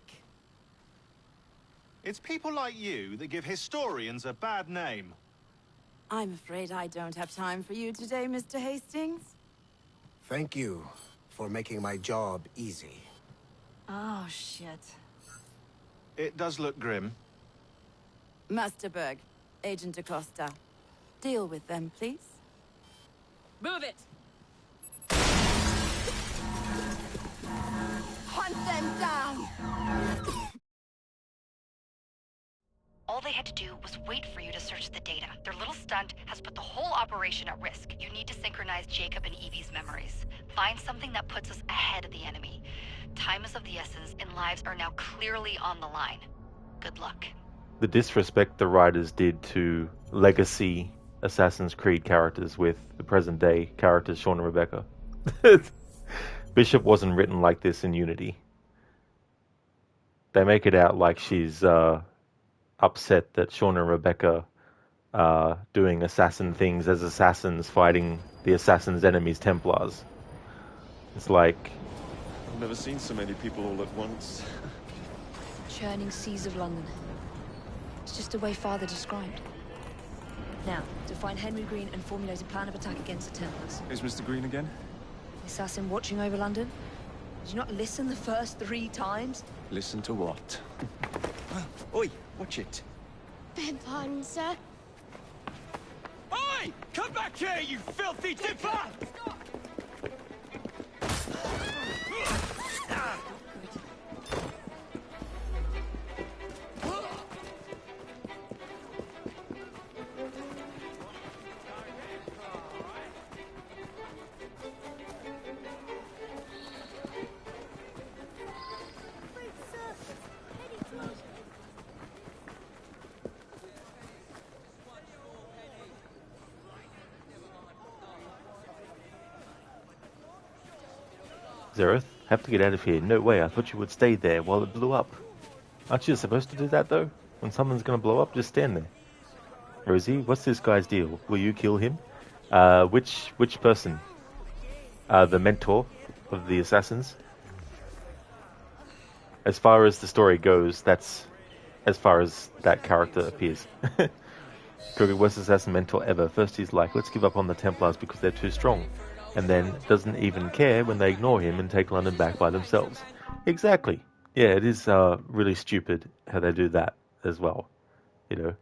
It's people like you that give historians a bad name. I'm afraid I don't have time for you today, Mr. Hastings. Thank you for making my job easy. Oh, shit. It does look grim. Master Berg, Agent Acosta. Deal with them, please. Move it! Hunt them down! All they had to do was wait for you to search the data. Their little stunt has put the whole operation at risk. You need to synchronize Jacob and Evie's memories. Find something that puts us ahead of the enemy. Time is of the essence, and lives are now clearly on the line. Good luck. The disrespect the writers did to legacy Assassin's Creed characters with the present day characters Sean and Rebecca. Bishop wasn't written like this in Unity. They make it out like she's upset that Sean and Rebecca are doing assassin things as assassins fighting the assassin's enemies, Templars. It's like... I've never seen so many people all at once. Churning seas of London. It's just the way Father described. Now, to find Henry Green and formulate a plan of attack against the Templars. Is Mr. Green again? The assassin watching over London? Did you not listen the first 3 times? Listen to what? Oi, watch it. Beg pardon, sir. Oi! Come back here, you filthy dipper! Zereth, have to get out of here. No way, I thought you would stay there while it blew up. Aren't you supposed to do that though? When something's gonna blow up, just stand there. Rosie, what's this guy's deal? Will you kill him? Which person? The mentor of the assassins? As far as the story goes, that's as far as that character appears. Kruger, worst assassin mentor ever. First he's like, let's give up on the Templars because they're too strong. And then doesn't even care when they ignore him and take London back by themselves. Exactly. Yeah, it is really stupid how they do that as well. You know,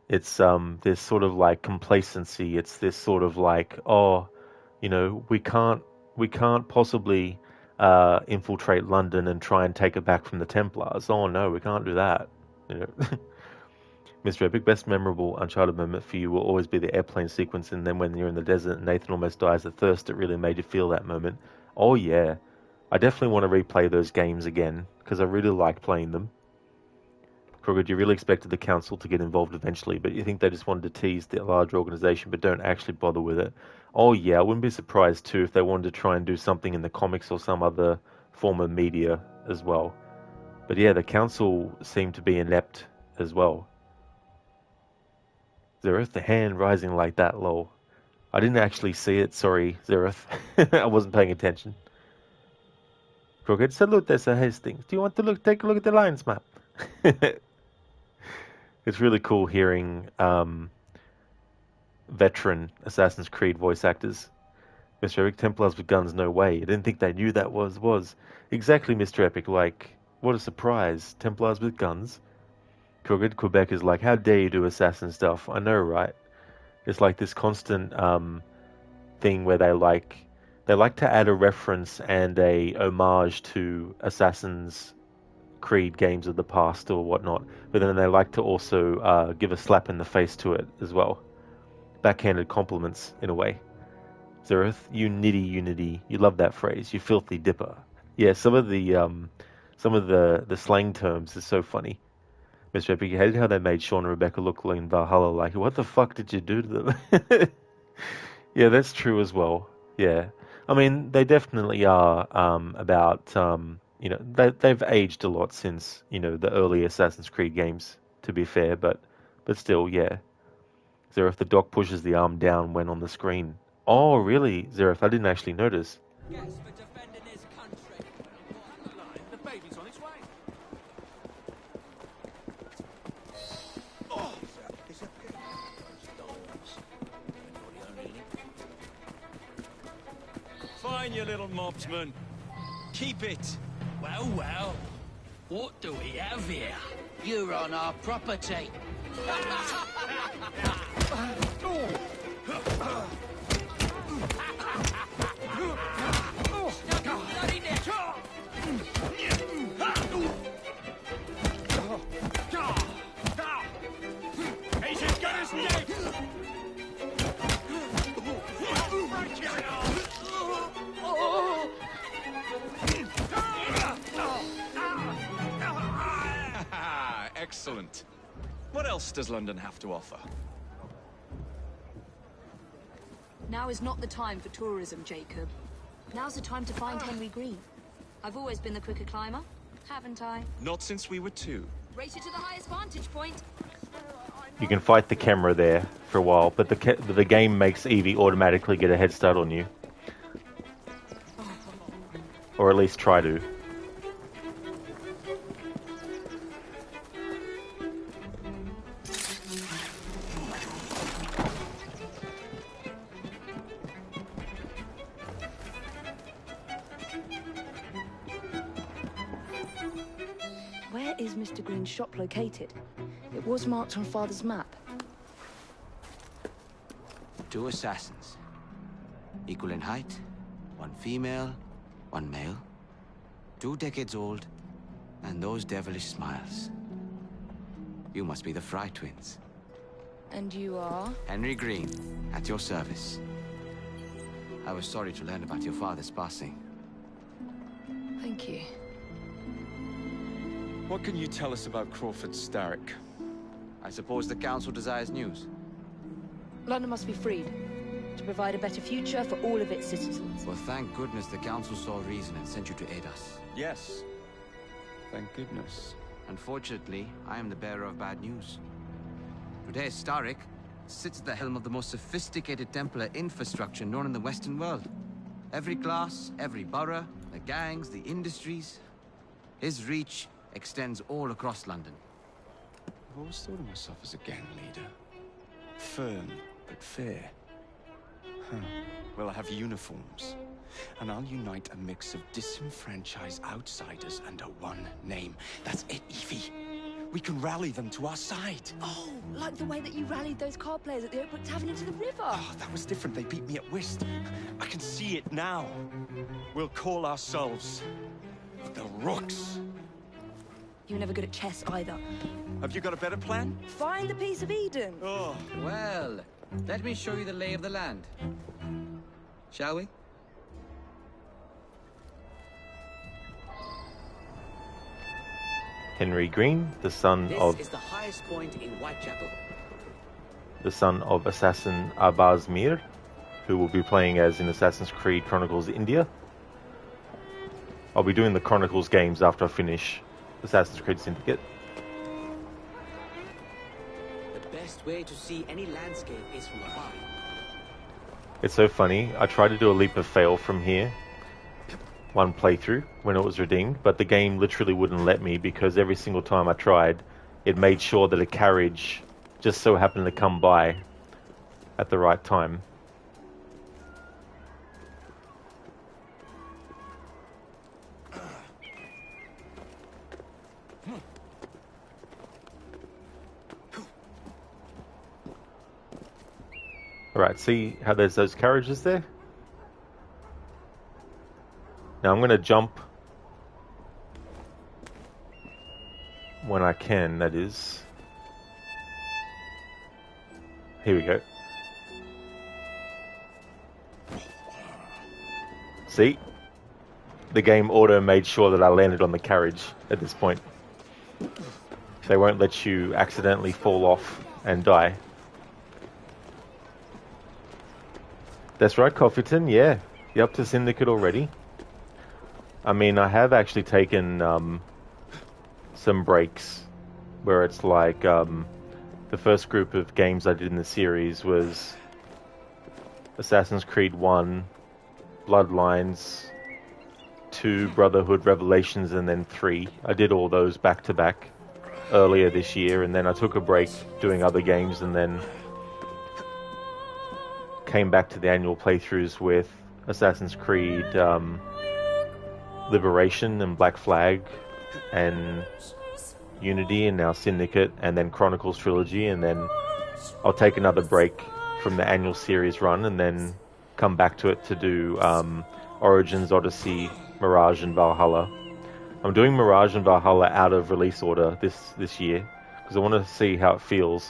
it's this sort of like complacency. It's this sort of like, oh, you know, we can't possibly infiltrate London and try and take it back from the Templars. Oh no, we can't do that. You know. Mr. Epic, best memorable Uncharted moment for you will always be the airplane sequence, and then when you're in the desert and Nathan almost dies of thirst, it really made you feel that moment. Oh yeah, I definitely want to replay those games again, because I really like playing them. Kruger, you really expected the council to get involved eventually, but you think they just wanted to tease the larger organization, but don't actually bother with it. Oh yeah, I wouldn't be surprised too if they wanted to try and do something in the comics or some other form of media as well. But yeah, the council seemed to be inept as well. Zereth, the hand rising like that, lol. I didn't actually see it, sorry, Zereth. I wasn't paying attention. Crooked, salute this Hastings. Do you want to take a look at the lines map? It's really cool hearing veteran Assassin's Creed voice actors. Mr. Epic, Templars with guns, no way. I didn't think they knew that was. Exactly, Mr. Epic, like, what a surprise. Templars with guns. Crooked, Quebec is like, how dare you do assassin stuff? I know, right? It's like this constant thing where they like to add a reference and a homage to Assassin's Creed games of the past or whatnot, but then they like to also give a slap in the face to it as well. Backhanded compliments, in a way. Zereth, you nitty, you love that phrase, you filthy dipper. Yeah, some of the slang terms is so funny. Mr. Epic, you hated how they made Sean and Rebecca look in Valhalla like, what the fuck did you do to them? Yeah, that's true as well. Yeah. I mean, they definitely are about, you know, they've aged a lot since, you know, the early Assassin's Creed games, to be fair, but still, yeah. Zereth, the doc pushes the arm down when on the screen. Oh, really? Zereth, I didn't actually notice. Yes, for defending his country. The baby's on its way. Fine, you little mobsman. Keep it. Well. What do we have here? You're on our property. He's as good as dead. Oh! What else does London have to offer? Now is not the time for tourism, Jacob. Now's the time to find Henry Green. I've always been the quicker climber, haven't I? Not since we were 2. Race you to the highest vantage point. You can fight the camera there for a while, but the game makes Evie automatically get a head start on you. Or at least try to. Where is Mr. Green's shop located? It was marked on Father's map. 2 assassins. Equal in height. 1 female, 1 male. 2 decades old. And those devilish smiles. You must be the Fry twins. And you are? Henry Green, at your service. I was sorry to learn about your father's passing. Thank you. What can you tell us about Crawford Starrick? I suppose the Council desires news. London must be freed, to provide a better future for all of its citizens. Well, thank goodness the Council saw reason and sent you to aid us. Yes. Thank goodness. Unfortunately, I am the bearer of bad news. Today, Starrick sits at the helm of the most sophisticated Templar infrastructure known in the Western world. Every class, every borough, the gangs, the industries. His reach extends all across London. I've always thought of myself as a gang leader. Firm, but fair. Huh. Well, I have uniforms. And I'll unite a mix of disenfranchised outsiders under one name. That's it, Evie. We can rally them to our side. Oh, like the way that you rallied those card players at the Oakwood Tavern into the river. Oh, that was different. They beat me at whist. I can see it now. We'll call ourselves the Rooks. You were never good at chess either. Have you got a better plan? Find the piece of Eden. Oh. Well, let me show you the lay of the land. Shall we? Henry Green, the son of... This is the highest point in Whitechapel. The son of assassin Arbaz Mir, who will be playing as in Assassin's Creed Chronicles India. I'll be doing the Chronicles games after I finish Assassin's Creed Syndicate. The best way to see any landscape is from above. It's so funny, I tried to do a leap of fail from here, one playthrough, when it was redeemed, but the game literally wouldn't let me because every single time I tried, it made sure that a carriage just so happened to come by at the right time. Alright, see how there's those carriages there? Now I'm going to jump when I can, that is. Here we go. See? The game auto made sure that I landed on the carriage at this point. They won't let you accidentally fall off and die. That's right, Coffeeton, yeah. You're up to Syndicate already. I mean, I have actually taken some breaks where it's like the first group of games I did in the series was Assassin's Creed 1, Bloodlines, 2, Brotherhood, Revelations, and then 3. I did all those back to back earlier this year, and then I took a break doing other games and then came back to the annual playthroughs with Assassin's Creed Liberation and Black Flag and Unity and now Syndicate and then Chronicles Trilogy, and then I'll take another break from the annual series run and then come back to it to do Origins, Odyssey, Mirage and Valhalla. I'm doing Mirage and Valhalla out of release order this year because I want to see how it feels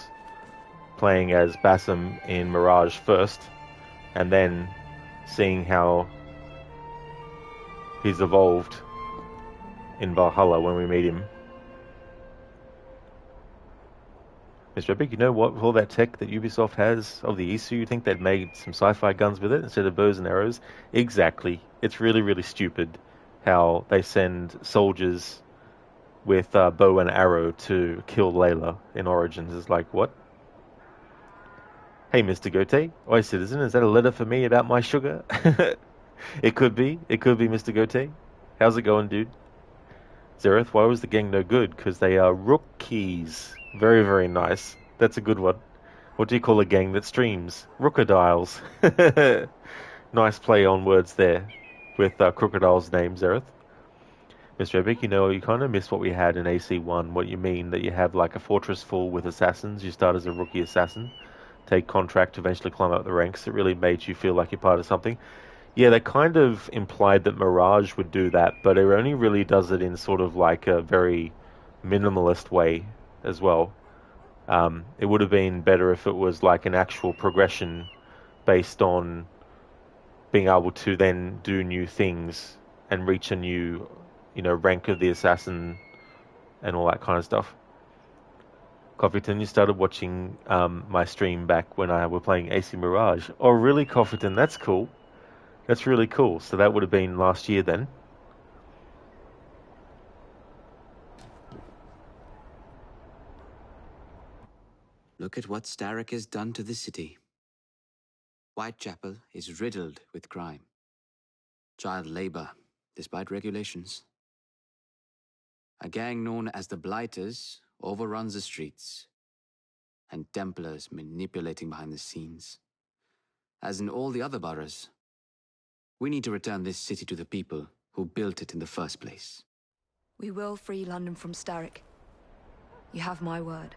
playing as Basim in Mirage first, and then seeing how he's evolved in Valhalla when we meet him. Mr. Epic, you know what? With all that tech that Ubisoft has of the ISU, you think they'd made some sci-fi guns with it instead of bows and arrows? Exactly. It's really, really stupid how they send soldiers with bow and arrow to kill Layla in Origins. It's like, what? Hey, Mr. Gote. Oi, citizen, is that a letter for me about my sugar? It could be. It could be, Mr. Gote. How's it going, dude? Zereth, why was the gang no good? Because they are rookies. Very, very nice. That's a good one. What do you call a gang that streams? Rookadiles. Nice play on words there with Crocodile's name, Zereth. Mr. Epic, you know, you kind of miss what we had in AC1. What you mean that you have like a fortress full with assassins. You start as a rookie assassin, take contract, eventually climb up the ranks. It really made you feel like you're part of something. Yeah, they kind of implied that Mirage would do that, but it only really does it in sort of like a very minimalist way as well. It would have been better if it was like an actual progression based on being able to then do new things and reach a new, rank of the assassin and all that kind of stuff. Coffeeton, you started watching my stream back when I were playing AC Mirage. Oh, really, Coffeeton? That's cool. That's really cool. So that would have been last year then. Look at what Starrick has done to the city. Whitechapel is riddled with crime. Child labor, despite regulations. A gang known as the Blighters overruns the streets, and Templars manipulating behind the scenes. As in all the other boroughs, we need to return this city to the people who built it in the first place. We will free London from Starrick. You have my word.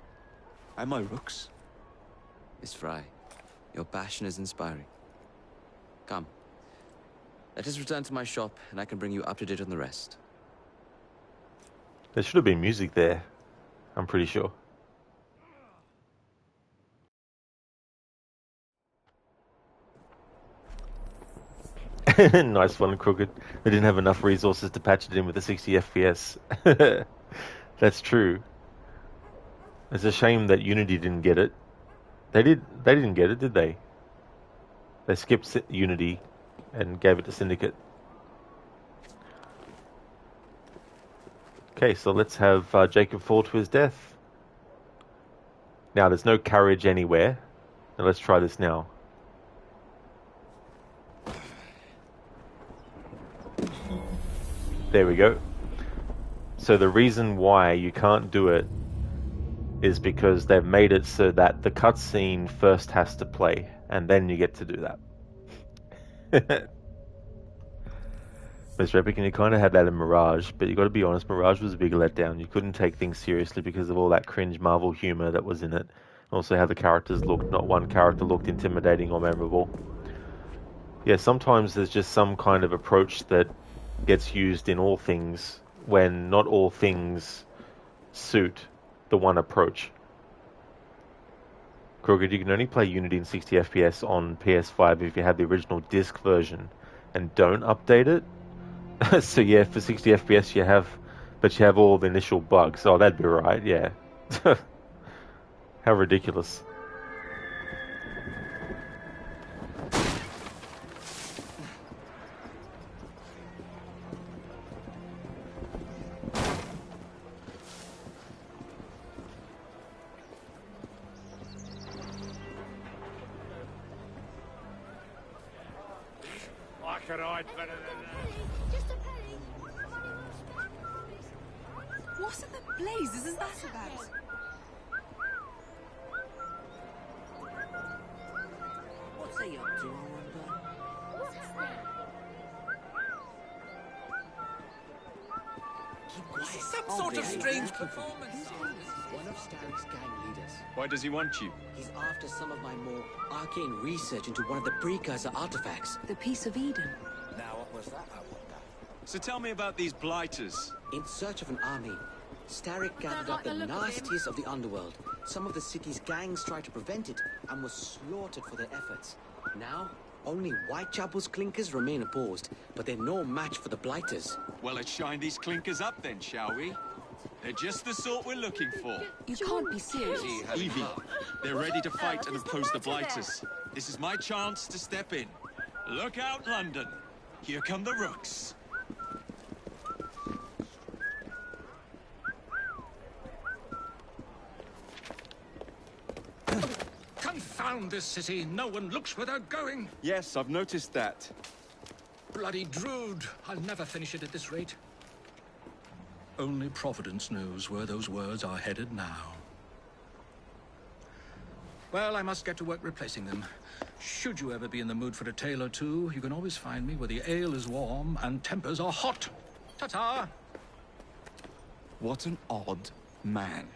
Am I, Rooks? Miss Fry, your passion is inspiring. Come, let us return to my shop, and I can bring you up to date on the rest. There should have been music there, I'm pretty sure. Nice one, Crooked. They didn't have enough resources to patch it in with the 60 FPS. That's true. It's a shame that Unity didn't get it. They didn't get it, did they? They skipped Unity and gave it to Syndicate. Okay, so let's have Jacob fall to his death. Now, there's no courage anywhere. Now let's try this now. There we go. So the reason why you can't do it is because they've made it so that the cutscene first has to play, and then you get to do that. Mr. Epic, and you kind of had that in Mirage, but you got to be honest, Mirage was a big letdown. You couldn't take things seriously because of all that cringe Marvel humor that was in it. Also how the characters looked. Not one character looked intimidating or memorable. Yeah, sometimes there's just some kind of approach that gets used in all things when not all things suit the one approach. Crooked, you can only play Unity in 60 FPS on PS5 if you have the original disc version and don't update it. So yeah, for 60 FPS you have all the initial bugs. Oh, that'd be right, yeah. How ridiculous. I could hide better than What in the blazes is that about? What's he up to, I wonder? This is some sort of strange performance. One of Starrick's gang leaders. Why does he want you? He's after some of my more arcane research into one of the precursor artifacts. The Piece of Eden. Now, what was that, I wonder? So tell me about these blighters. In search of an army, Starrick gathered up the nastiest of the underworld. Some of the city's gangs tried to prevent it and were slaughtered for their efforts. Now, only Whitechapel's clinkers remain opposed, but they're no match for the blighters. Well, let's shine these clinkers up then, shall we? They're just the sort we're looking for. You can't be serious. Evie, they're ready to fight and oppose the Blighters. This is my chance to step in. Look out, London. Here come the Rooks. Confound this city. No one looks where they're going. Yes, I've noticed that. Bloody Drood. I'll never finish it at this rate. Only Providence knows where those words are headed now. Well, I must get to work replacing them. Should you ever be in the mood for a tale or two, you can always find me where the ale is warm and tempers are hot. Ta-ta! What an odd man.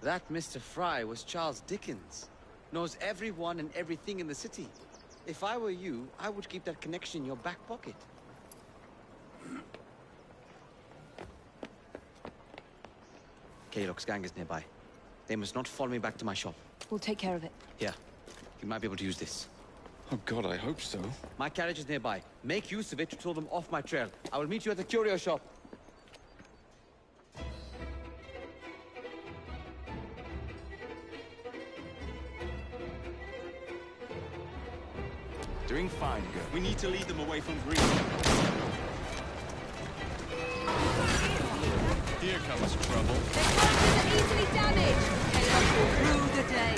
That Mr. Fry was Charles Dickens. Knows everyone and everything in the city. If I were you, I would keep that connection in your back pocket. Kaylock's gang is nearby. They must not follow me back to my shop. We'll take care of it. Here, you might be able to use this. Oh God, I hope so. My carriage is nearby. Make use of it to throw them off my trail. I will meet you at the curio shop. Doing fine, girl. We need to lead them away from Green. Here comes trouble. Easily damaged. Chaos will rule the day.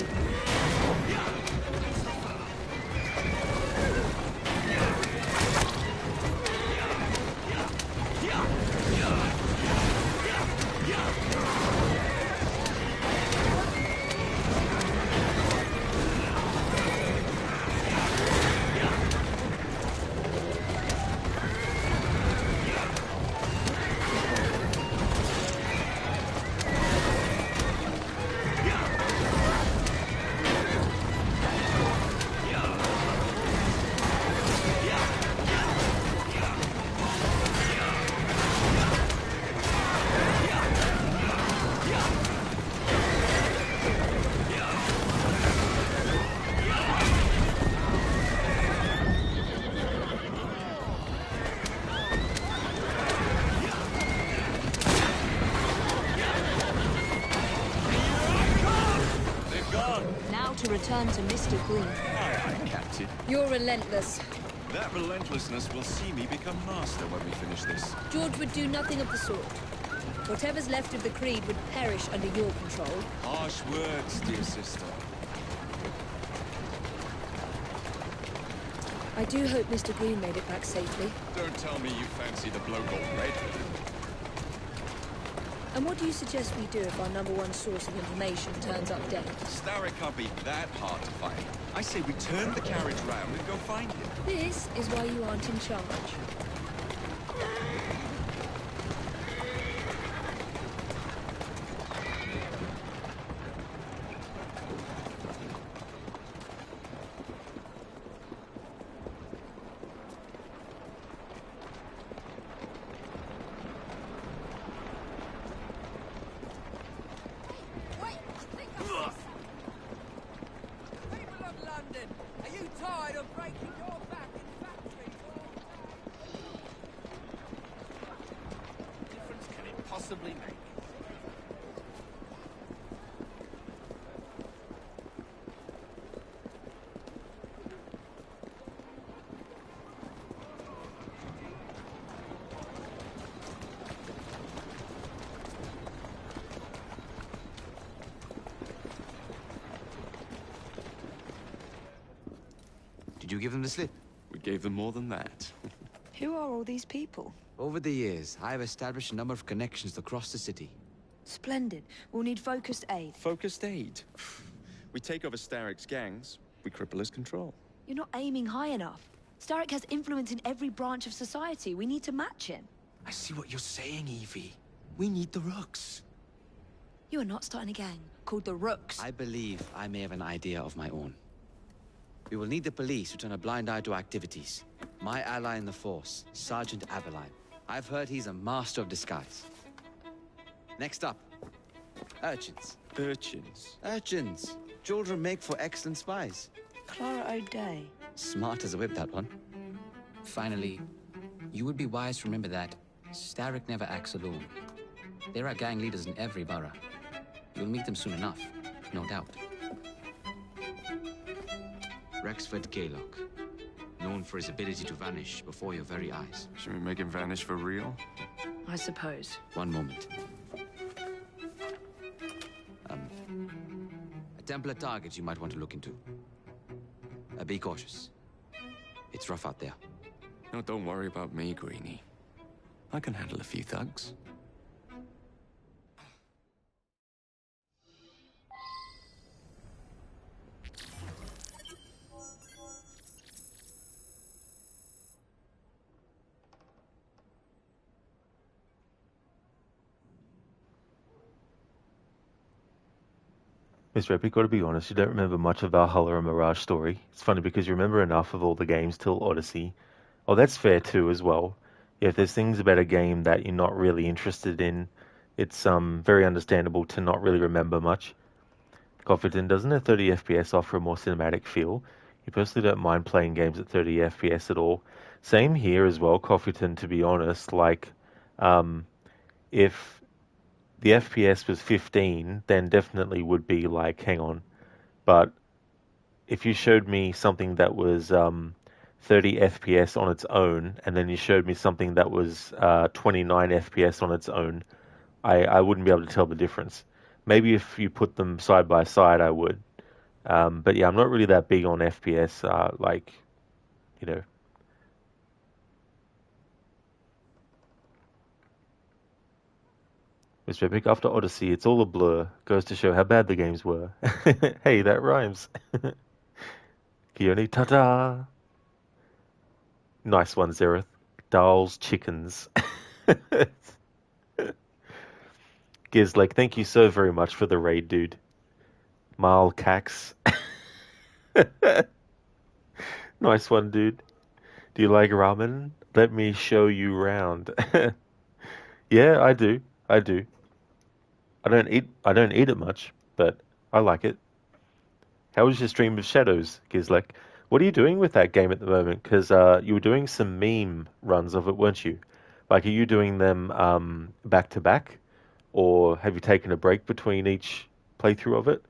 To return to Mr. Green. Aye, aye, Captain. You're relentless. That relentlessness will see me become master when we finish this. George would do nothing of the sort. Whatever's left of the Creed would perish under your control. Harsh words, dear sister. I do hope Mr. Green made it back safely. Don't tell me you fancy the bloke all red. And what do you suggest we do if our #1 source of information turns up dead? Starrick can't be that hard to find. I say we turn the carriage round and go find him. This is why you aren't in charge. Possibly make. Did you give them the slip? We gave them more than that. Who are all these people? Over the years, I have established a number of connections across the city. Splendid. We'll need focused aid. Focused aid? We take over Starrick's gangs, we cripple his control. You're not aiming high enough. Starrick has influence in every branch of society. We need to match him. I see what you're saying, Evie. We need the Rooks. You are not starting a gang called the Rooks. I believe I may have an idea of my own. We will need the police to turn a blind eye to activities. My ally in the force, Sergeant Aberline. I've heard he's a master of disguise. Next up, urchins. Urchins? Urchins. Children make for excellent spies. Clara O'Day. Smart as a whip, that one. Finally, you would be wise to remember that Starrick never acts alone. There are gang leaders in every borough. You'll meet them soon enough, no doubt. Rexford Gaylock, known for his ability to vanish before your very eyes. Should we make him vanish for real? I suppose. One moment. A Templar target you might want to look into. Be cautious. It's rough out there. No, don't worry about me, Greenie. I can handle a few thugs. Mr. Epic, gotta be honest, you don't remember much of Valhalla and Mirage story. It's funny because you remember enough of all the games till Odyssey. Oh, that's fair too as well. Yeah, if there's things about a game that you're not really interested in, it's very understandable to not really remember much. Cofferton, doesn't a 30 FPS offer a more cinematic feel? You personally don't mind playing games at 30 FPS at all. Same here as well, Cofferton, to be honest. Like, if the FPS was 15, then definitely would be like, hang on. But if you showed me something that was 30 FPS on its own, and then you showed me something that was 29 FPS on its own, I wouldn't be able to tell the difference. Maybe if you put them side by side, I would. But yeah, I'm not really that big on FPS, like, you know. Mr. Epic, after Odyssey, it's all a blur. Goes to show how bad the games were. Hey, that rhymes. Kioni, ta-ta! Nice one, Zereth. Dolls, chickens. Gizlek, thank you so very much for the raid, dude. Marl Cax. Nice one, dude. Do you like ramen? Let me show you round. Yeah, I do. I do. I don't eat it much, but I like it. How was your stream of Shadows, Gizlek? What are you doing with that game at the moment? Because you were doing some meme runs of it, weren't you? Like, are you doing them back to back? Or have you taken a break between each playthrough of it?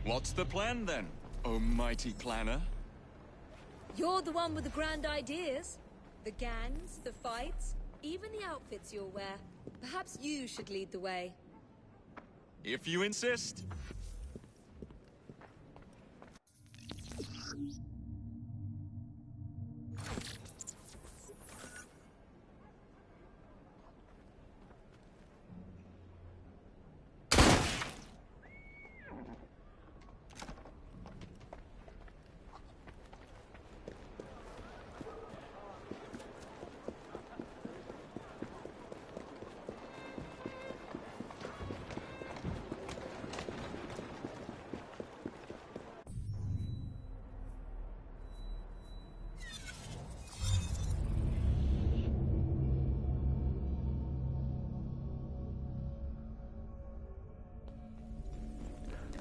What's the plan then, oh mighty planner? You're the one with the grand ideas. The gangs, the fights, even the outfits you'll wear. Perhaps you should lead the way. If you insist.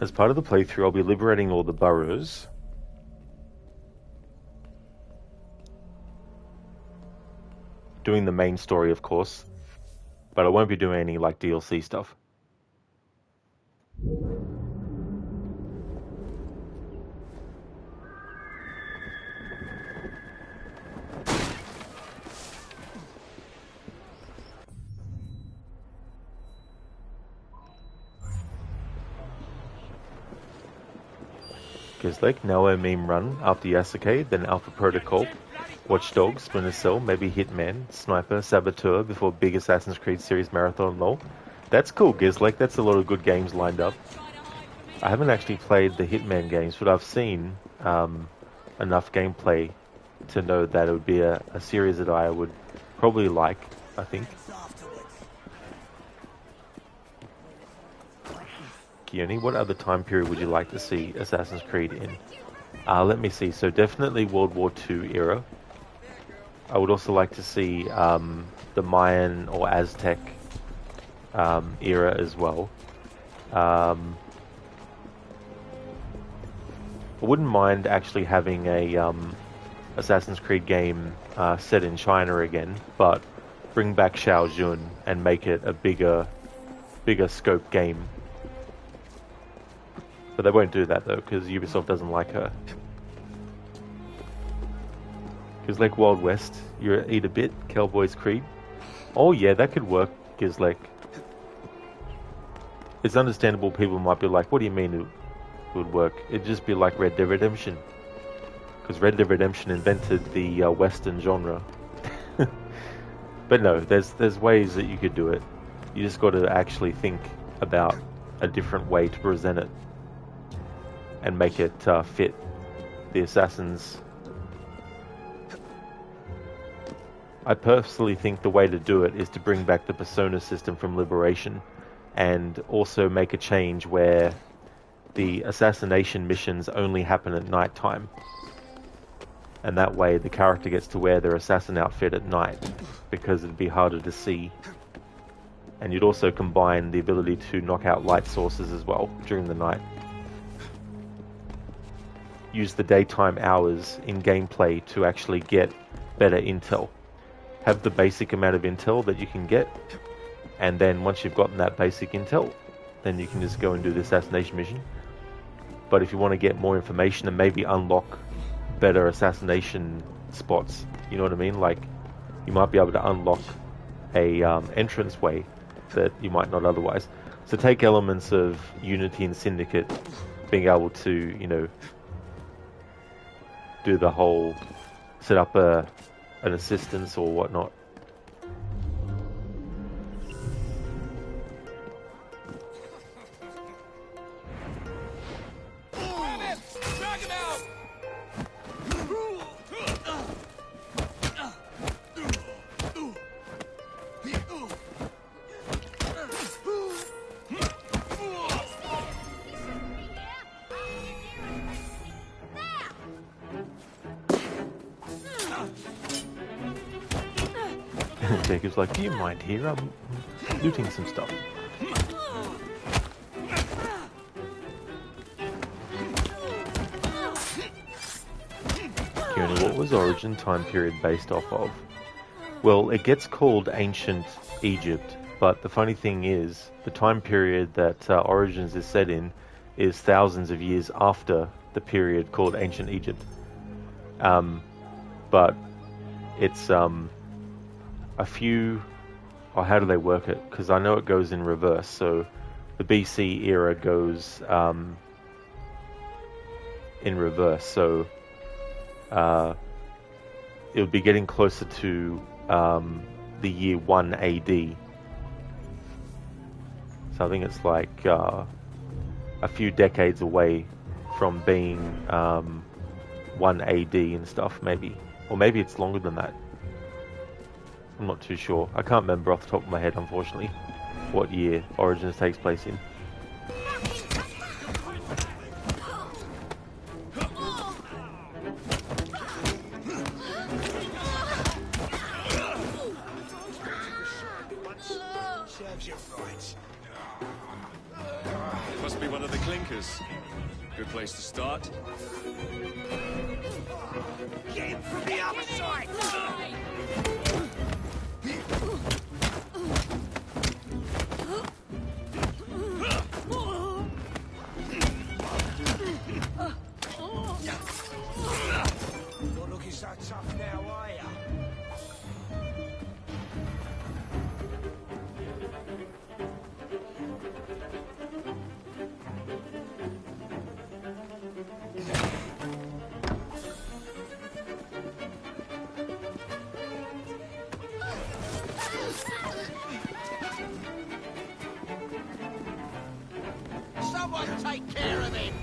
As part of the playthrough, I'll be liberating all the boroughs. Doing the main story, of course. But I won't be doing any, like, DLC stuff. Like now meme run after Yasuke, then Alpha Protocol, Watch Dogs, Splinter Cell, maybe Hitman, Sniper, Saboteur before big Assassin's Creed series marathon lol. That's cool, Gizlek. That's a lot of good games lined up. I haven't actually played the Hitman games, but I've seen enough gameplay to know that it would be a series that I would probably like, I think. Kioni, what other time period would you like to see Assassin's Creed in? Let me see. So definitely World War II era. I would also like to see the Mayan or Aztec era as well. I wouldn't mind actually having a Assassin's Creed game set in China again, but bring back Xiao Jun and make it a bigger scope game. But they won't do that though, because Ubisoft doesn't like her. Gizlek Wild West, you eat a bit, Cowboys Creed. Oh yeah, that could work, Gizlek. It's understandable people might be like, what do you mean it would work? It'd just be like Red Dead Redemption. Because Red Dead Redemption invented the Western genre. But no, there's ways that you could do it. You just got to actually think about a different way to present it. And make it fit the Assassins. I personally think the way to do it is to bring back the Persona system from Liberation. And also make a change where the assassination missions only happen at night time. And that way the character gets to wear their assassin outfit at night, because it'd be harder to see. And you'd also combine the ability to knock out light sources as well during the night. Use the daytime hours in gameplay to actually get better intel. Have the basic amount of intel that you can get, and then once you've gotten that basic intel, then you can just go and do the assassination mission. But if you want to get more information and maybe unlock better assassination spots, you know what I mean? Like, you might be able to unlock a entrance way that you might not otherwise. So take elements of Unity and Syndicate, being able to, you know, do the whole set up an assistance or whatnot. Jacob's like, do you mind here? I'm looting some stuff. Kiona, what was Origin time period based off of? Well, it gets called Ancient Egypt, but the funny thing is, the time period that Origins is set in is thousands of years after the period called Ancient Egypt. But it's a few, or how do they work it? Because I know it goes in reverse. So the BC era goes in reverse. So it would be getting closer to the year 1 AD. So I think it's like a few decades away from being 1 AD and stuff, maybe. Or maybe it's longer than that. I'm not too sure. I can't remember off the top of my head, unfortunately, what year Origins takes place in. Must be one of the clinkers. Good place to start. Get him from the other side! Not looking so tough now, are ya? Someone take care of him!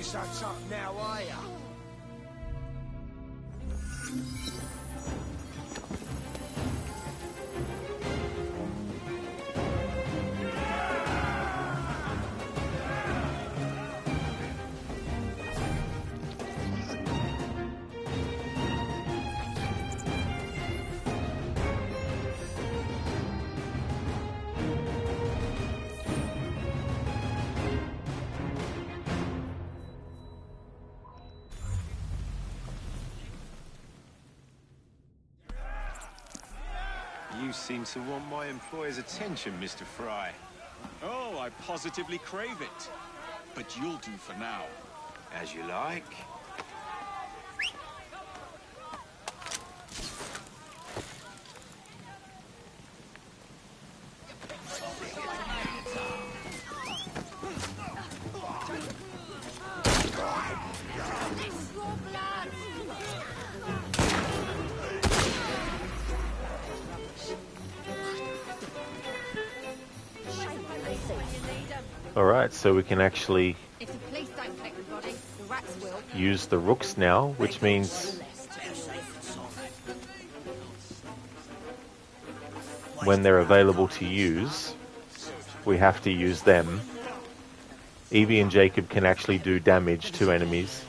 so tough now, are ya? You seem to want my employer's attention, Mr. Fry. Oh, I positively crave it. But you'll do for now. As you like. Alright, so we can actually use the rooks now, which means when they're available to use, we have to use them. Evie and Jacob can actually do damage to enemies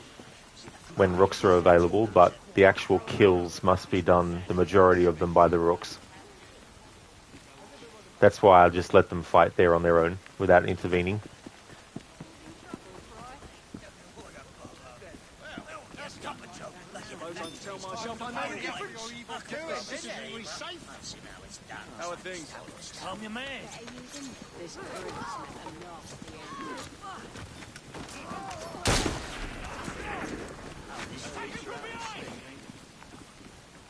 when rooks are available, but the actual kills must be done, the majority of them, by the rooks. That's why I just let them fight there on their own, without intervening. How are things? I'm your man.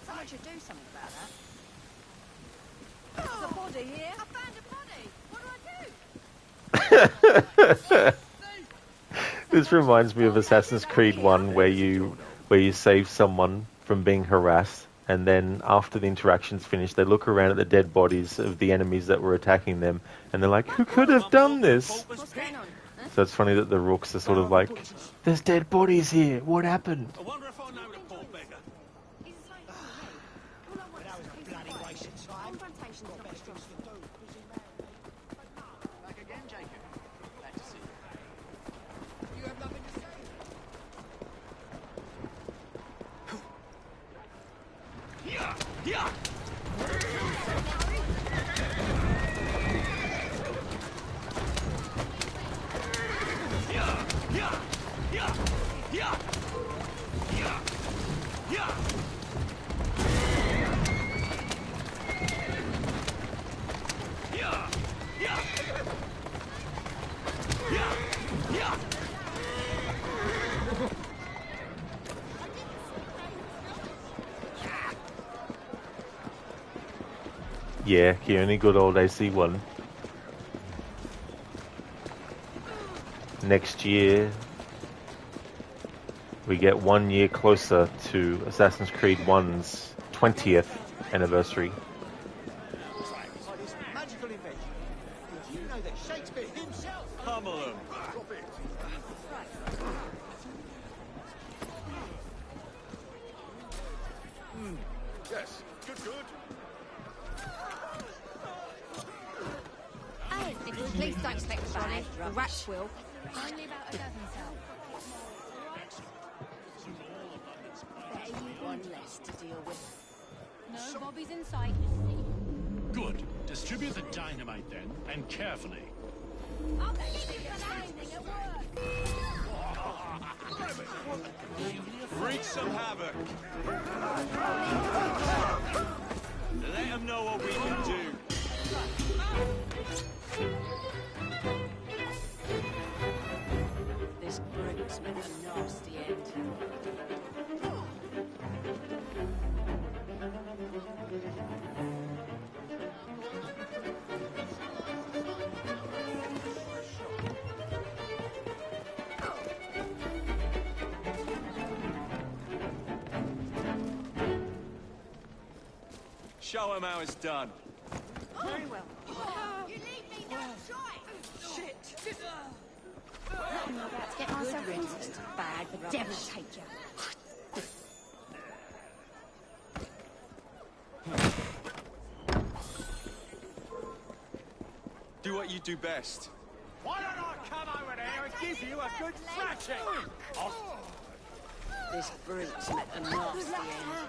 Someone should do something about that. There's a body here. I found a body. What do I do? This reminds me of Assassin's Creed 1 where you save someone from being harassed, and then after the interaction's finished they look around at the dead bodies of the enemies that were attacking them and they're like, who could have done this? So it's funny that the rooks are sort of like, there's dead bodies here, what happened? I wonder if I know the poor beggar. Back again, Jacob. Glad to see you. You have nothing to say? Yeah. Yeah, Keone, good old AC1. Next year, we get 1 year closer to Assassin's Creed 1's 20th anniversary. Magical invention. You know that Shakespeare himself. Pummel him. Yes, good. Please don't expect the body. The rats will. Only about 11 cells. One less to deal with. No Bobby's in sight. Good. Distribute the dynamite then, and carefully. I'll keep you for lightning at work. Wreak some havoc. Let them know what we can do. This brick's met a nasty end. Show them how it's done. Very well. You leave me no choice. Shit. I'm about to get myself into bad. The devil take you. Do what you do best. Why don't I come over there and give you a good thrashing? This brute's met a nasty end.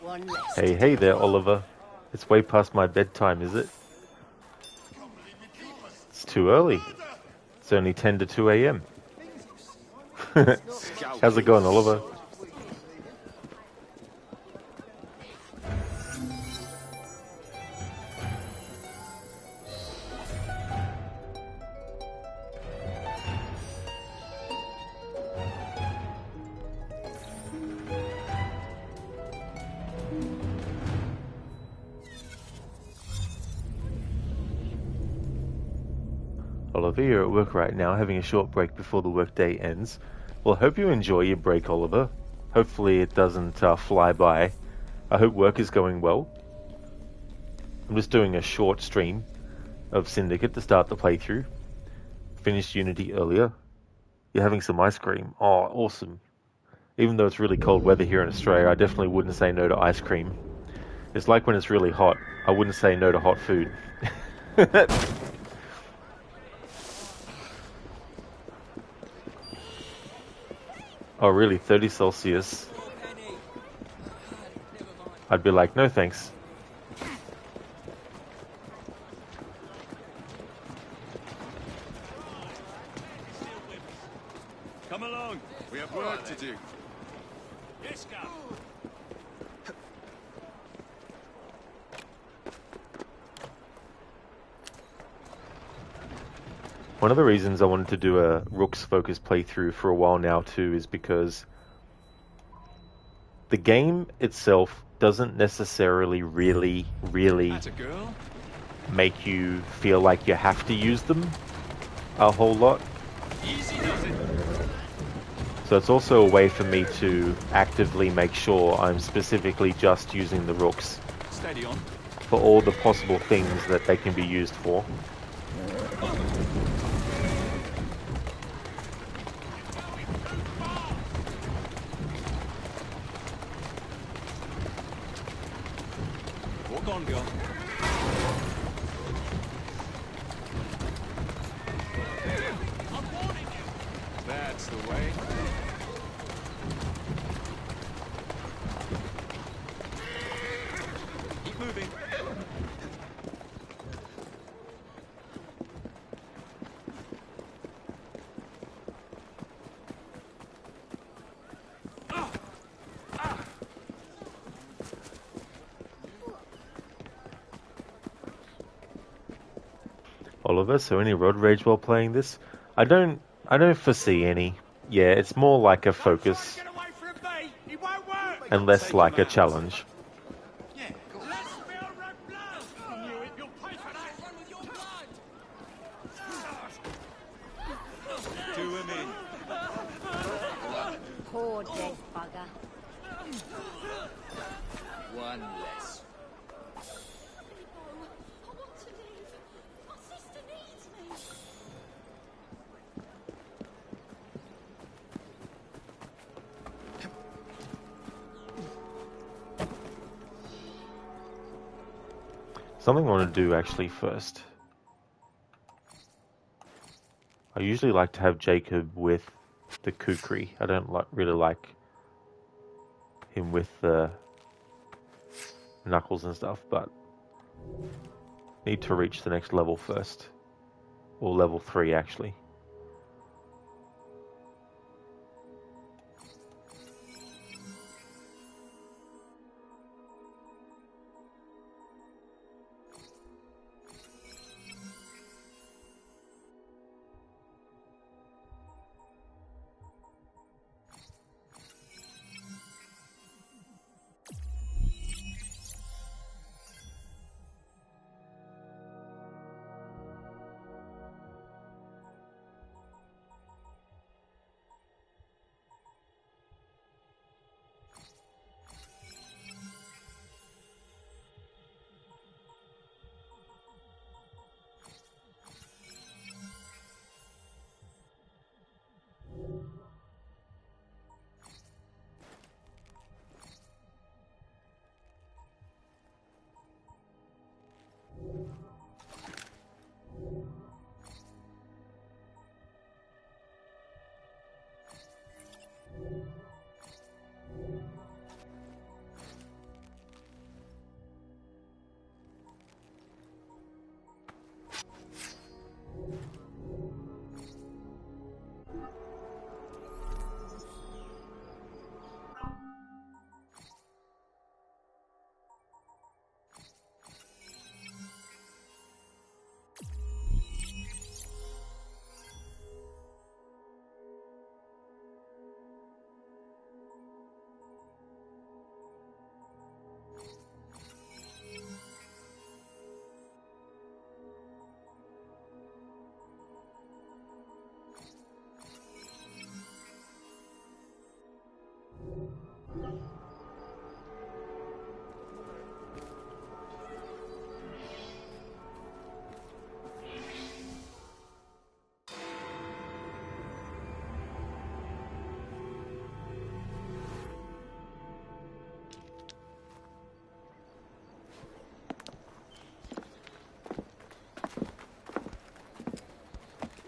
One less. Hey there, Oliver. It's way past my bedtime, is it? It's too early. It's only 10 to 2 a.m. How's it going, Oliver? Oliver, you're at work right now, having a short break before the workday ends. Well, I hope you enjoy your break, Oliver. Hopefully it doesn't fly by. I hope work is going well. I'm just doing a short stream of Syndicate to start the playthrough. Finished Unity earlier. You're having some ice cream. Oh, awesome. Even though it's really cold weather here in Australia, I definitely wouldn't say no to ice cream. It's like when it's really hot. I wouldn't say no to hot food. Oh, really? 30 Celsius? I'd be like, no thanks. Come along. We have work to do. Yes, go. One of the reasons I wanted to do a Rooks Focus playthrough for a while now too is because the game itself doesn't necessarily really make you feel like you have to use them a whole lot. So it's also a way for me to actively make sure I'm specifically just using the Rooks Steady on. for all the possible things that they can be used for. Walk on, girl. That's the way. Keep moving. Oliver, so any road rage while playing this? I don't foresee any. Yeah, it's more like a focus and less like a challenge. Do him in. Poor dead bugger. One less. Something I want to do actually first. I usually like to have Jacob with the kukri. I don't really like him with the knuckles and stuff, but need to reach the next level first. Or level 3 actually.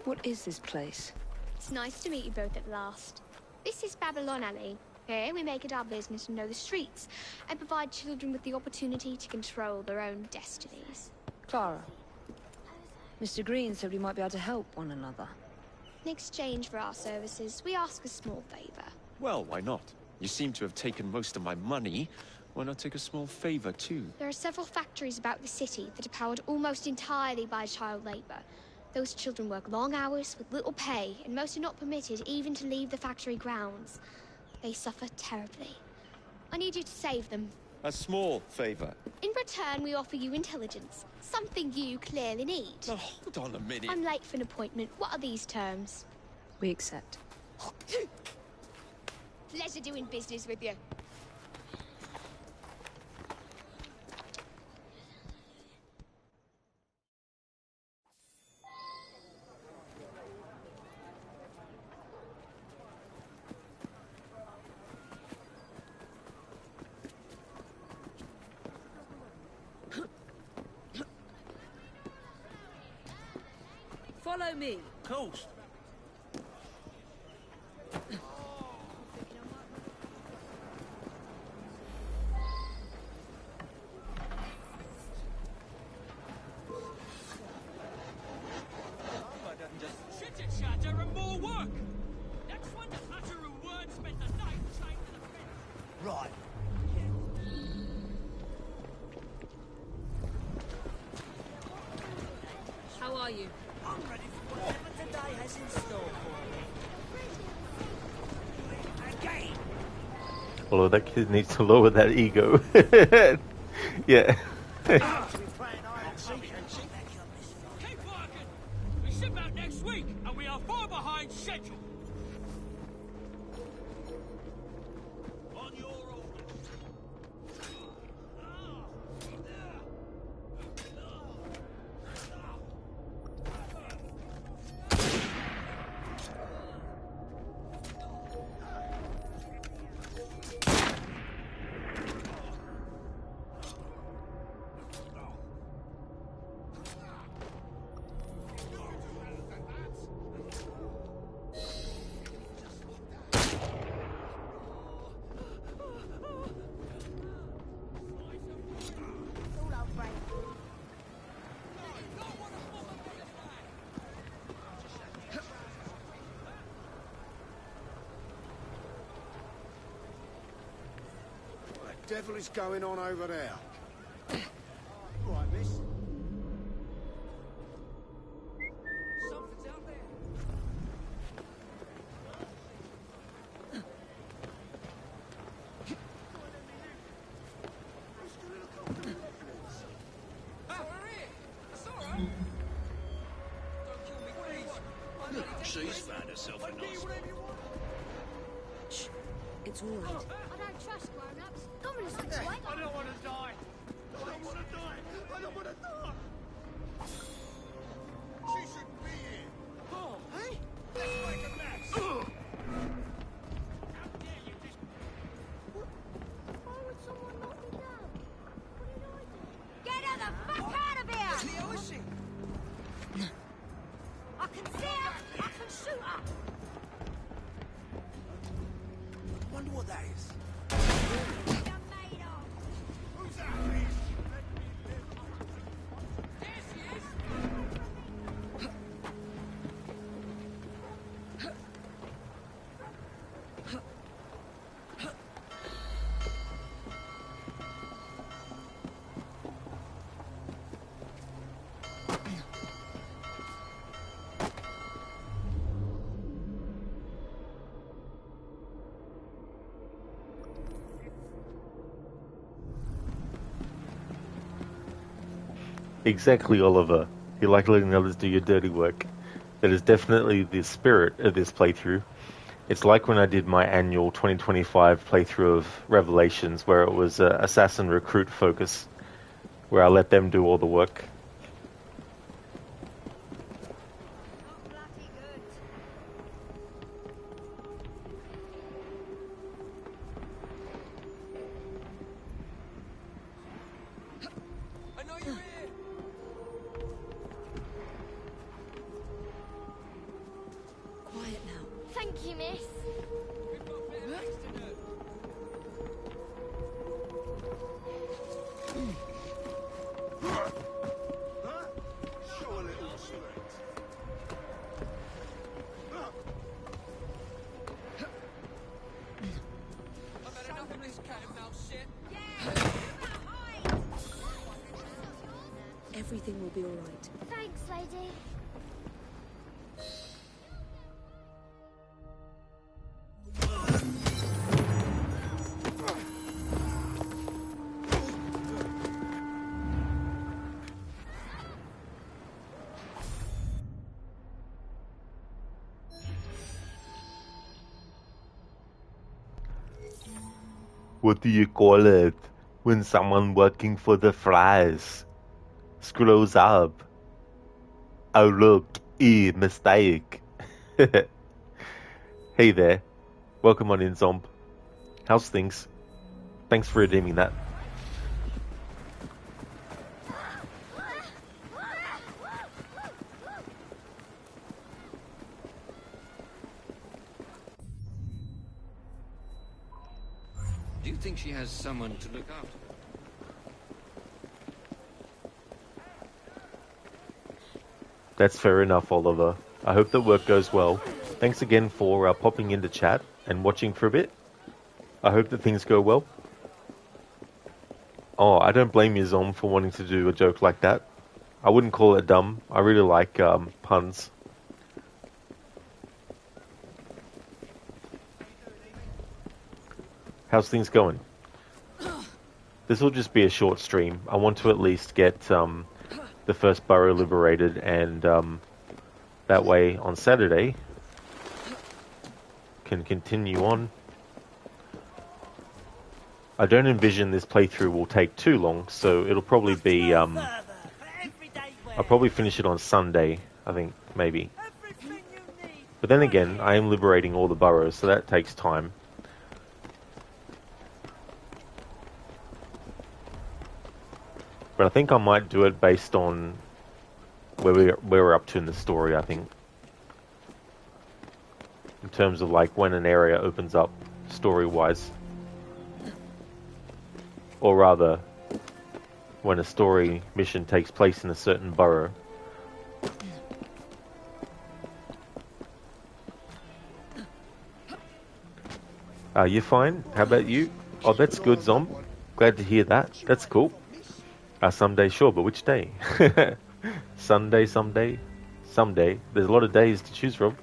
What is this place? It's nice to meet you both at last. This is Babylon Alley. Here we make it our business to know the streets and provide children with the opportunity to control their own destinies. Clara. Mr. Green said we might be able to help one another. In exchange for our services, we ask a small favor. Well, why not? You seem to have taken most of my money. Why not take a small favor, too? There are several factories about the city that are powered almost entirely by child labor. Those children work long hours with little pay, and most are not permitted even to leave the factory grounds. They suffer terribly. I need you to save them. A small favor. In return, we offer you intelligence, something you clearly need. Now, hold on a minute. I'm late for an appointment. What are these terms? We accept. Pleasure doing business with you. Follow me. Coast. Chitter-chatter and more work! Next one to utter a word spent the night chained to the fence. Right. How are you? I'm ready for whatever today has in store for me. Again! Although that kid needs to lower that ego. Yeah. Keep working! We ship out next week, and we are far behind schedule. On your orders. What the devil is going on over there? All right, miss. Something's out there. Look, she's found herself a nice one. Shh. It's all right. I don't trust grown-ups. Dominus looks I like don't want to die. I don't want to die. I don't want to die. She shouldn't be here. Oh, hey? Let's make a mess. How dare you just... Why would someone knock me down? What did I do? Get her the fuck out of here! Leo, is she? I can see her! I can shoot her! Wonder what that is. Who's that, please? There she is. Exactly, Oliver. You like letting others do your dirty work. That is definitely the spirit of this playthrough. It's like when I did my annual 2025 playthrough of Revelations, where it was Assassin Recruit Focus, where I let them do all the work. Thank you, miss. Show a little respect. I've had enough of this cat and mouse shit. Everything will be all right. Thanks, lady. What do you call it when someone working for the flies screws up? Oh look, mistake. Hey there, welcome on in, Zomb. How's things? Thanks for redeeming that. Do you think she has someone to look after? That's fair enough, Oliver. I hope that work goes well. Thanks again for popping into chat and watching for a bit. I hope that things go well. Oh, I don't blame you, Zom, for wanting to do a joke like that. I wouldn't call it dumb. I really like puns. How's things going? This will just be a short stream. I want to at least get the first borough liberated, and that way on Saturday can continue on. I don't envision this playthrough will take too long, so it'll probably be I'll probably finish it on Sunday, I think, maybe. But then again, I am liberating all the boroughs, so that takes time. But I think I might do it based on where we're up to in the story, I think. In terms of like when an area opens up story-wise. Or rather, when a story mission takes place in a certain borough. You're fine? How about you? Oh, that's good, Zom. Glad to hear that. That's cool. Someday, sure, but which day? Sunday, someday? Someday. There's a lot of days to choose from.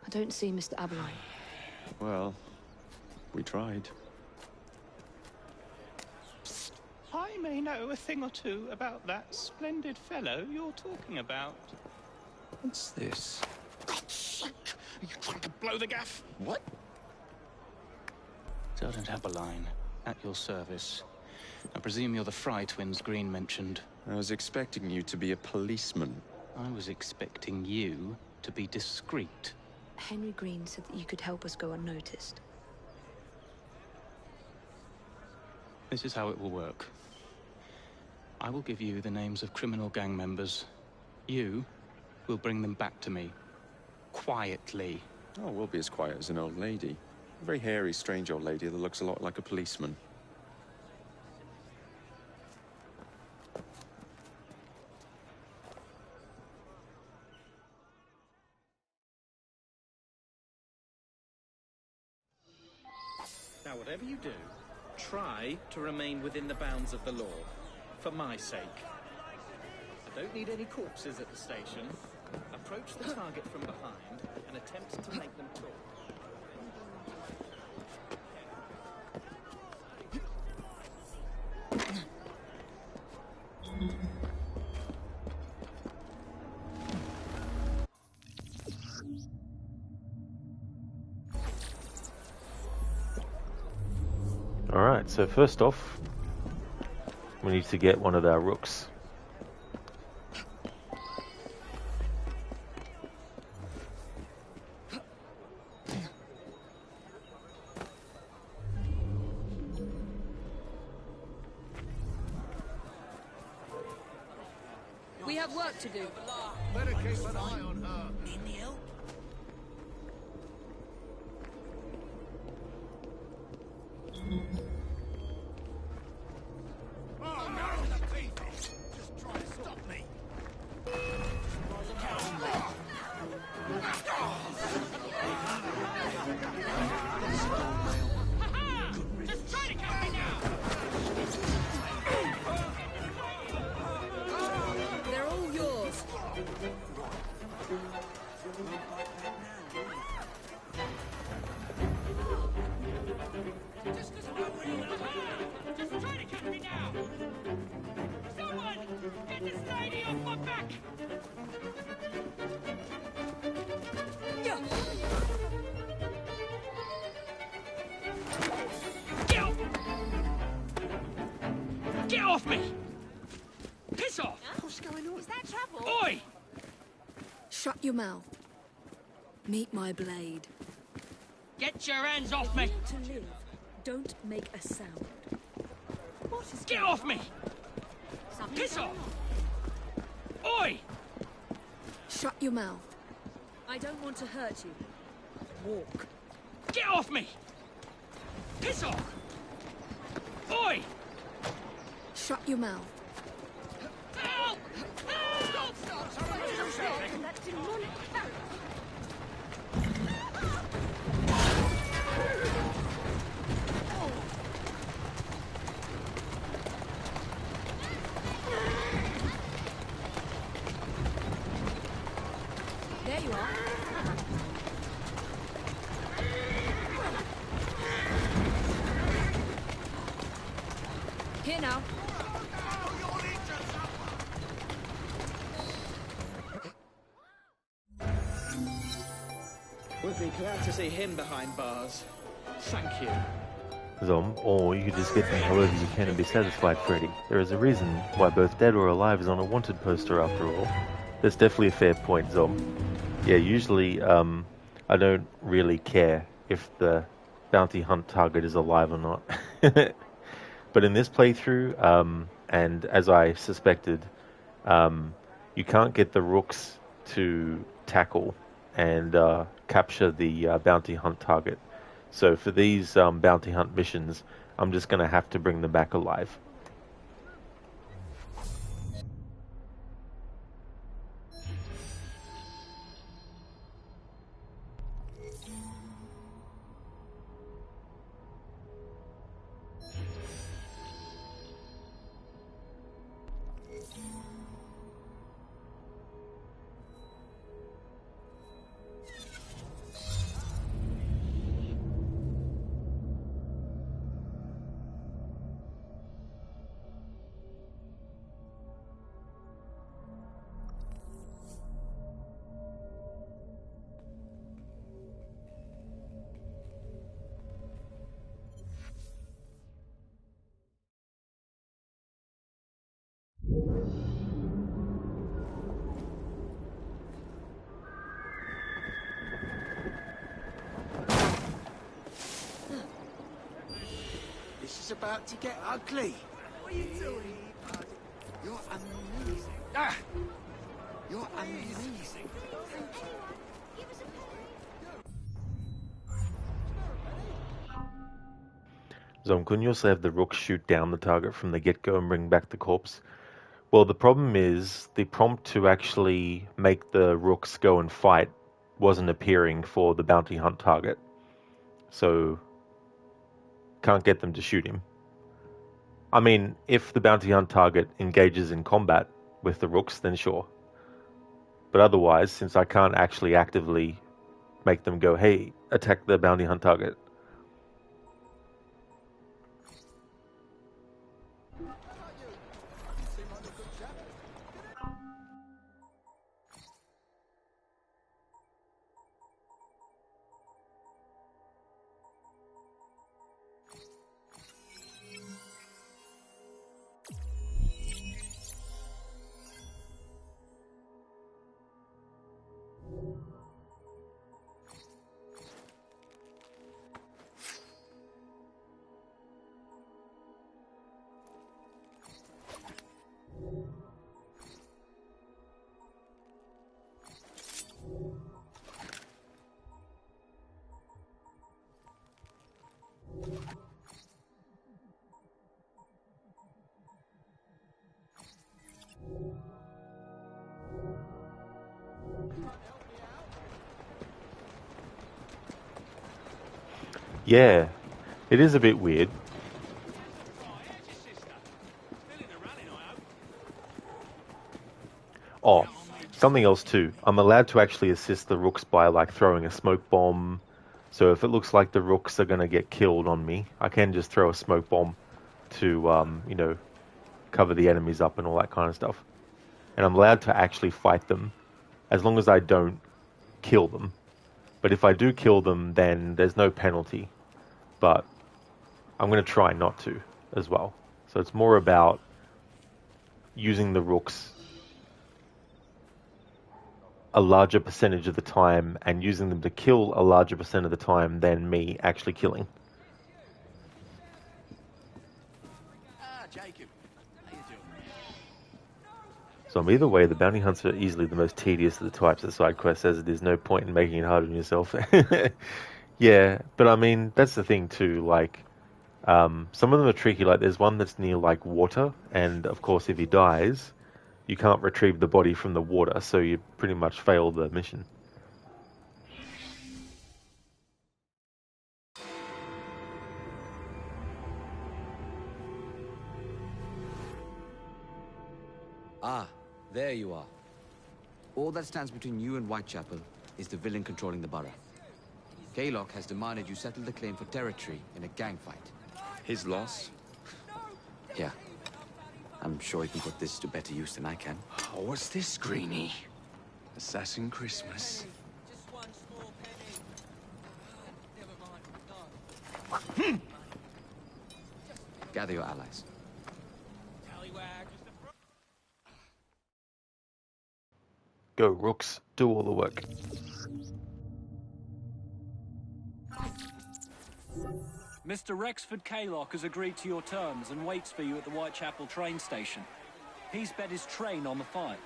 I don't see Mr. Aberline. Well, we tried. I may know a thing or two about that splendid fellow you're talking about. What's this? God's sake! Are you trying to blow the gaff? What? Sergeant Aberline, at your service. I presume you're the Fry twins Green mentioned. I was expecting you to be a policeman. I was expecting you to be discreet. Henry Green said that you could help us go unnoticed. This is how it will work. I will give you the names of criminal gang members. You will bring them back to me. Quietly. Oh, we'll be as quiet as an old lady. A very hairy, strange old lady that looks a lot like a policeman. Now, whatever you do, try to remain within the bounds of the law. For my sake. I don't need any corpses at the station. Approach the target from behind and attempt to make them talk. Alright, so first off, we need to get one of our rooks. We have work to do. Better keep an eye on her. Need any help? Oh no! Just try to stop me. Just try to catch me now! They're all yours. Just 'cause I'm not real. Just try to catch me now! Someone! Get this lady off my back! Get off! Get off me! Piss off! What's going on? Is that trouble? Oi! Shut your mouth. Meet my blade. Get your hands off me! To live, don't make a sound. What is Get off me! Piss off! Oi! Shut your mouth. I don't want to hurt you. Walk. Get off me! Piss off! Oi! Shut your mouth. Help! Help! That demonic ferret. There you are. Here now. We'll be glad to see him behind bars. Thank you. Zom, or you could just get them however you can and be satisfied, Freddy. There is a reason why both Dead or Alive is on a wanted poster after all. That's definitely a fair point, Zom. Yeah, usually I don't really care if the bounty hunt target is alive or not. But in this playthrough, and as I suspected, you can't get the rooks to tackle and capture the bounty hunt target. So for these bounty hunt missions, I'm just going to have to bring them back alive. This is about to get ugly. What are you doing? You're amazing. Ah! You're amazing. Zom, couldn't you also have the rooks shoot down the target from the get-go and bring back the corpse? Well, the problem is the prompt to actually make the rooks go and fight wasn't appearing for the bounty hunt target. So, can't get them to shoot him. I mean, if the bounty hunt target engages in combat with the rooks, then sure. But otherwise, since I can't actually actively make them go, hey, attack the bounty hunt target. Yeah, it is a bit weird. Oh, something else too. I'm allowed to actually assist the Rooks by like throwing a smoke bomb. So if it looks like the Rooks are going to get killed on me, I can just throw a smoke bomb to, you know, cover the enemies up and all that kind of stuff. And I'm allowed to actually fight them as long as I don't kill them. But if I do kill them, then there's no penalty. But I'm going to try not to as well. So it's more about using the Rooks a larger percentage of the time and using them to kill a larger percent of the time than me actually killing. So either way, the bounty hunts are easily the most tedious of the types of side quests, as there's no point in making it hard on yourself. Yeah, but I mean, that's the thing too, like, some of them are tricky, like there's one that's near like water, and of course if he dies, you can't retrieve the body from the water, so you pretty much fail the mission. Ah, there you are. All that stands between you and Whitechapel is the villain controlling the borough. Kaylock has demanded you settle the claim for territory in a gang fight. His loss? Yeah. I'm sure he can put this to better use than I can. Oh, what's this, Greenie? Assassin Christmas. Gather your allies. Go, Rooks, do all the work. Mr. Rexford Kaylock has agreed to your terms and waits for you at the Whitechapel train station. He's bet his train on the fight.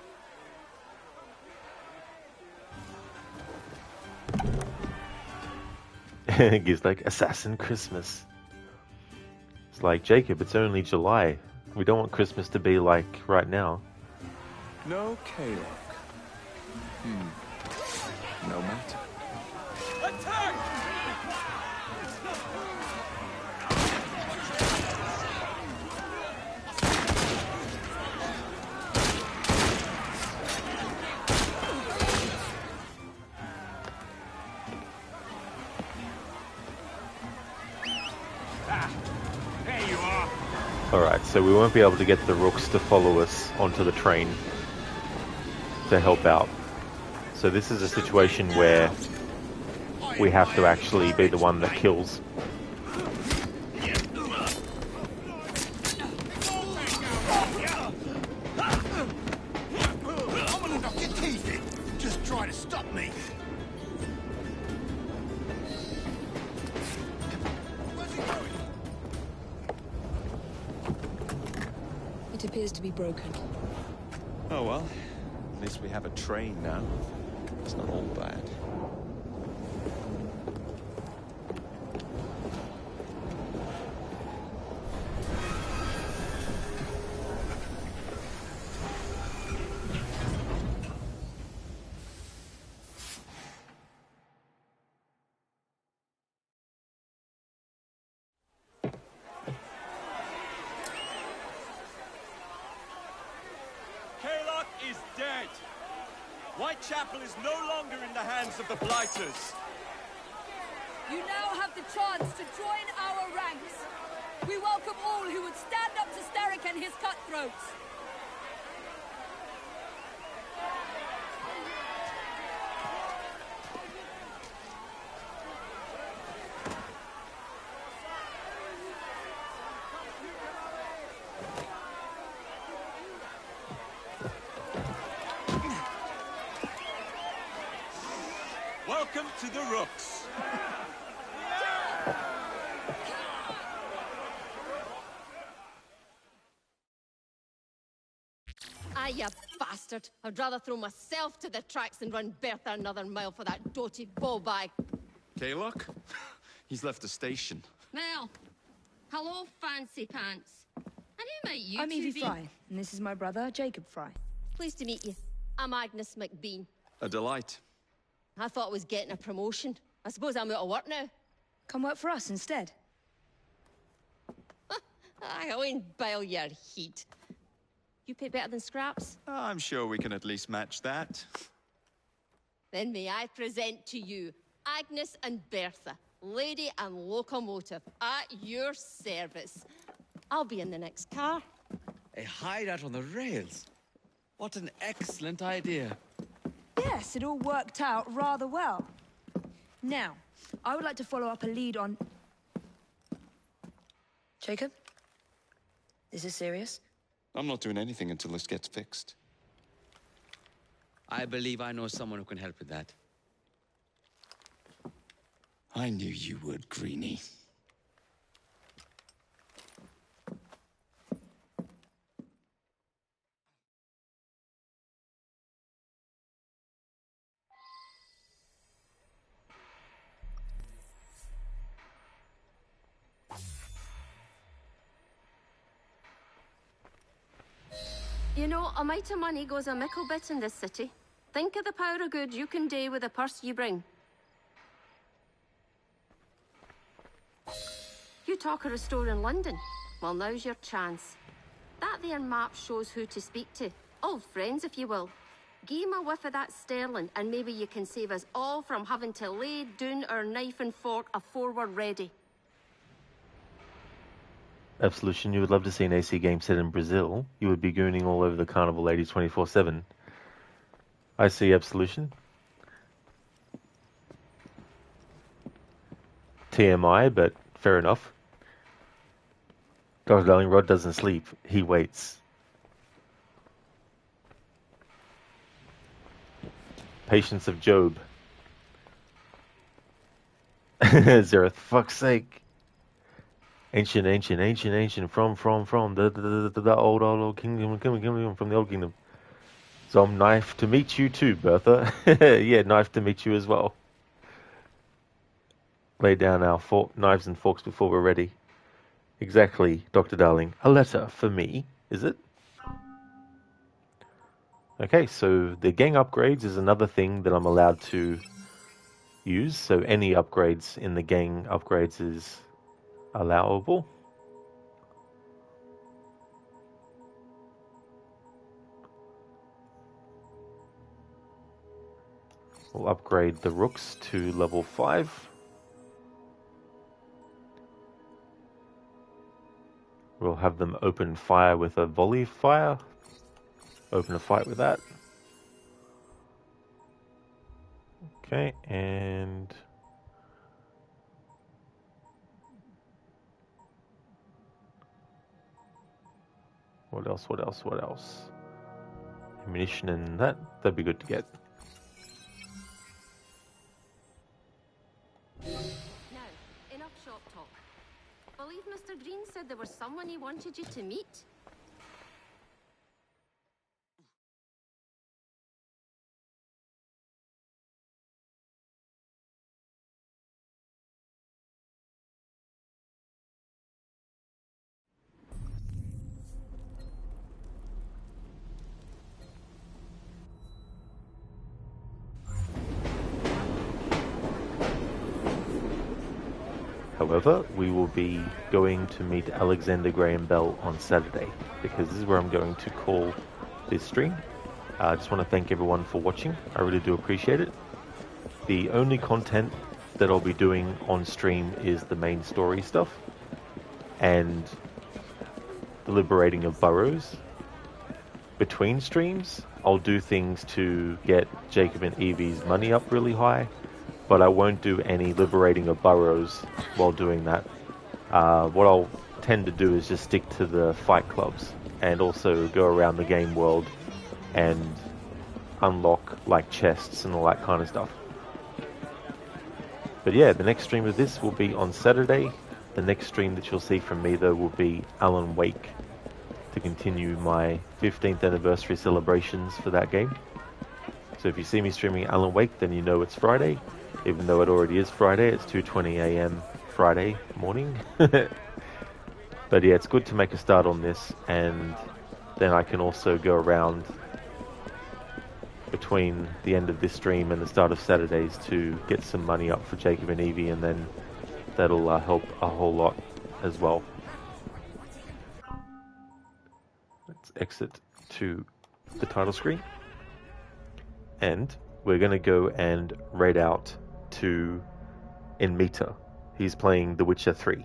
He's like, Assassin Christmas. It's like, Jacob, it's only July. We don't want Christmas to be like right now. No Kaylock. No matter. Attack! There you are. Alright, so we won't be able to get the Rooks to follow us onto the train to help out. So this is a situation where we have to actually be the one that kills. I'm gonna knock your teeth in. Just try to stop me. It appears to be broken. Oh well, at least we have a train now. It's not all bad. Whitechapel is no longer in the hands of the Blighters. You now have the chance to join our ranks. We welcome all who would stand up to Starrick and his cutthroats. Welcome to the Rooks. Ah, you bastard. I'd rather throw myself to the tracks than run Bertha another mile for that doty ball-bag. Kaylock? He's left the station. Well, hello, fancy pants. And who might you I'm two Evie be? Fry, and this is my brother, Jacob Fry. Pleased to meet you. I'm Agnes McBean. A delight. I thought I was getting a promotion. I suppose I'm out of work now. Come work for us instead. I won't bile your heat. You pay better than scraps? I'm sure we can at least match that. Then may I present to you Agnes and Bertha, lady and locomotive, at your service. I'll be in the next car. A hideout on the rails. What an excellent idea. Yes, it all worked out rather well. Now, I would like to follow up a lead on... Jacob? Is this serious? I'm not doing anything until this gets fixed. I believe I know someone who can help with that. I knew you would, Greenie. You know, a mite of money goes a mickle bit in this city. Think of the power of good you can do with the purse you bring. You talk of a store in London. Well, now's your chance. That there map shows who to speak to. Old friends, if you will. Give 'em a whiff of that sterling, and maybe you can save us all from having to lay down our knife and fork afore we're ready. Absolution, you would love to see an AC game set in Brazil. You would be gooning all over the carnival ladies 24/7. I see, Absolution. TMI, but fair enough. Dr. Darling Rod doesn't sleep. He waits. Patience of Job. Zereth, fuck's sake. Ancient, from the old kingdom, from the old kingdom. So I'm knife to meet you too, Bertha. Yeah, knife to meet you as well. Lay down our knives and forks before we're ready. Exactly, Dr. Darling. A letter for me, is it? Okay, so the gang upgrades is another thing that I'm allowed to use. So any upgrades in the gang upgrades is allowable. We'll upgrade the Rooks to level 5. We'll have them open fire with a volley fire. Open a fight with that. Okay, and what else? Ammunition and that'd be good to get. Now, enough shop talk. Believe Mr. Green said there was someone he wanted you to meet. However, we will be going to meet Alexander Graham Bell on Saturday, because this is where I'm going to call this stream. I just want to thank everyone for watching. I really do appreciate it. The only content that I'll be doing on stream is the main story stuff and the liberating of burrows. Between streams, I'll do things to get Jacob and Evie's money up really high, but I won't do any liberating of burrows while doing that. What I'll tend to do is just stick to the fight clubs and also go around the game world and unlock like chests and all that kind of stuff. But yeah, the next stream of this will be on Saturday. The next stream that you'll see from me though will be Alan Wake, to continue my 15th anniversary celebrations for that game. So if you see me streaming Alan Wake, then you know it's Friday. Even though it already is Friday, it's 2:20 AM Friday morning. But yeah, it's good to make a start on this, and then I can also go around between the end of this stream and the start of Saturdays to get some money up for Jacob and Evie, and then that'll help a whole lot as well. Let's exit to the title screen, and we're going to go and raid out to Enmita. He's playing The Witcher 3.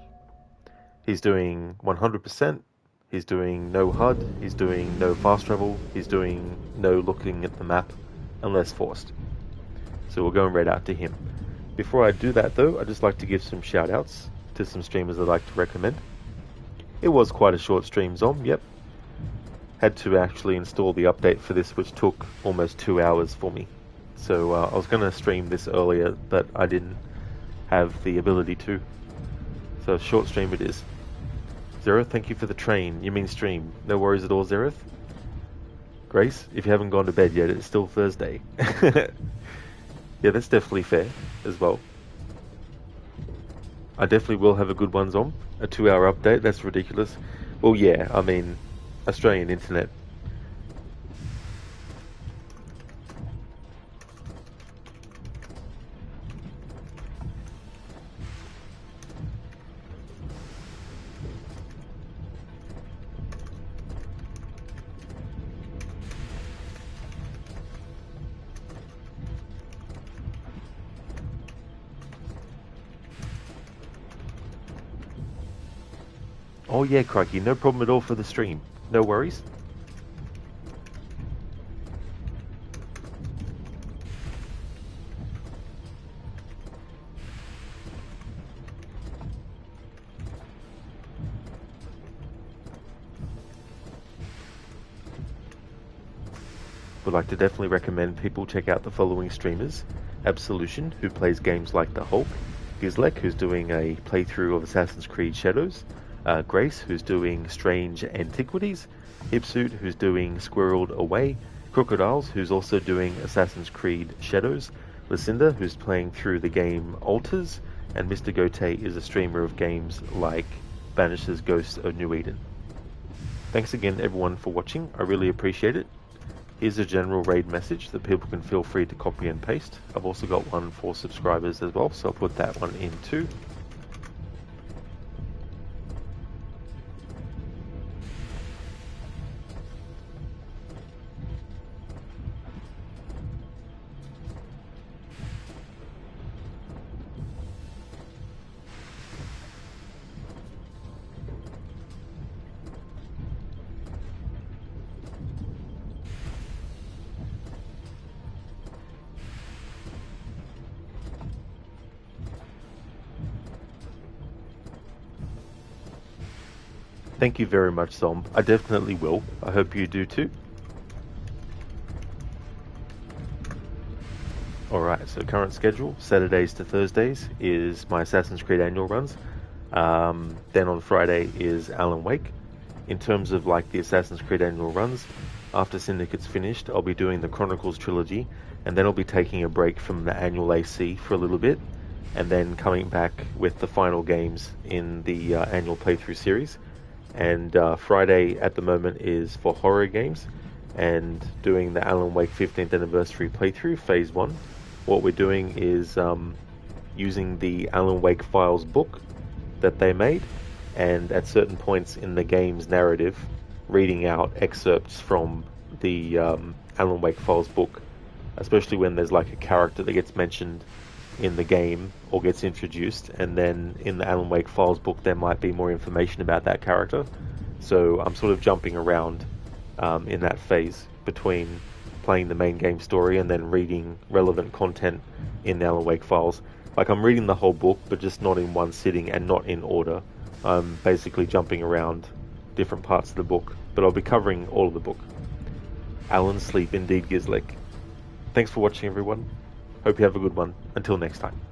He's doing 100%, he's doing no HUD, he's doing no fast travel, he's doing no looking at the map unless forced. So we'll go and raid out to him. Before I do that though, I'd just like to give some shout outs to some streamers I'd like to recommend. It was quite a short stream, Zom, yep. Had to actually install the update for this, which took almost 2 hours for me. So I was going to stream this earlier, but I didn't have the ability to. So short stream it is. Zereth, thank you for the train. You mean stream. No worries at all, Zereth. Grace, if you haven't gone to bed yet, it's still Thursday. Yeah, that's definitely fair as well. I definitely will have a good one, Zom. A 2-hour update, that's ridiculous. Well, yeah, I mean, Australian internet. Oh yeah, crikey, no problem at all for the stream. No worries. Would like to definitely recommend people check out the following streamers. Absolution, who plays games like The Hulk. Gizlek, who's doing a playthrough of Assassin's Creed Shadows. Grace, who's doing Strange Antiquities. Hipsuit, who's doing Squirreled Away. Crocodiles, who's also doing Assassin's Creed Shadows. Lucinda, who's playing through the game Altars. And Mr. Gote is a streamer of games like Banish's Ghosts of New Eden. Thanks again everyone for watching, I really appreciate it. Here's a general raid message that people can feel free to copy and paste. I've also got one for subscribers as well, so I'll put that one in too. Thank you very much, Zom. I definitely will. I hope you do too. Alright, so current schedule, Saturdays to Thursdays is my Assassin's Creed annual runs. Then on Friday is Alan Wake. In terms of like the Assassin's Creed annual runs, after Syndicate's finished, I'll be doing the Chronicles trilogy, and then I'll be taking a break from the annual AC for a little bit, and then coming back with the final games in the annual playthrough series. And Friday at the moment is for horror games and doing the Alan Wake 15th anniversary playthrough, phase 1. What we're doing is using the Alan Wake Files book that they made, and at certain points in the game's narrative, reading out excerpts from the Alan Wake Files book, especially when there's like a character that gets mentioned in the game or gets introduced, and then in the Alan Wake Files book there might be more information about that character. So I'm sort of jumping around in that phase between playing the main game story and then reading relevant content in the Alan Wake Files. Like, I'm reading the whole book, but just not in one sitting and not in order. I'm basically jumping around different parts of the book, but I'll be covering all of the book. Alan, sleep indeed, Gizlek. Thanks for watching, everyone. Hope you have a good one. Until next time.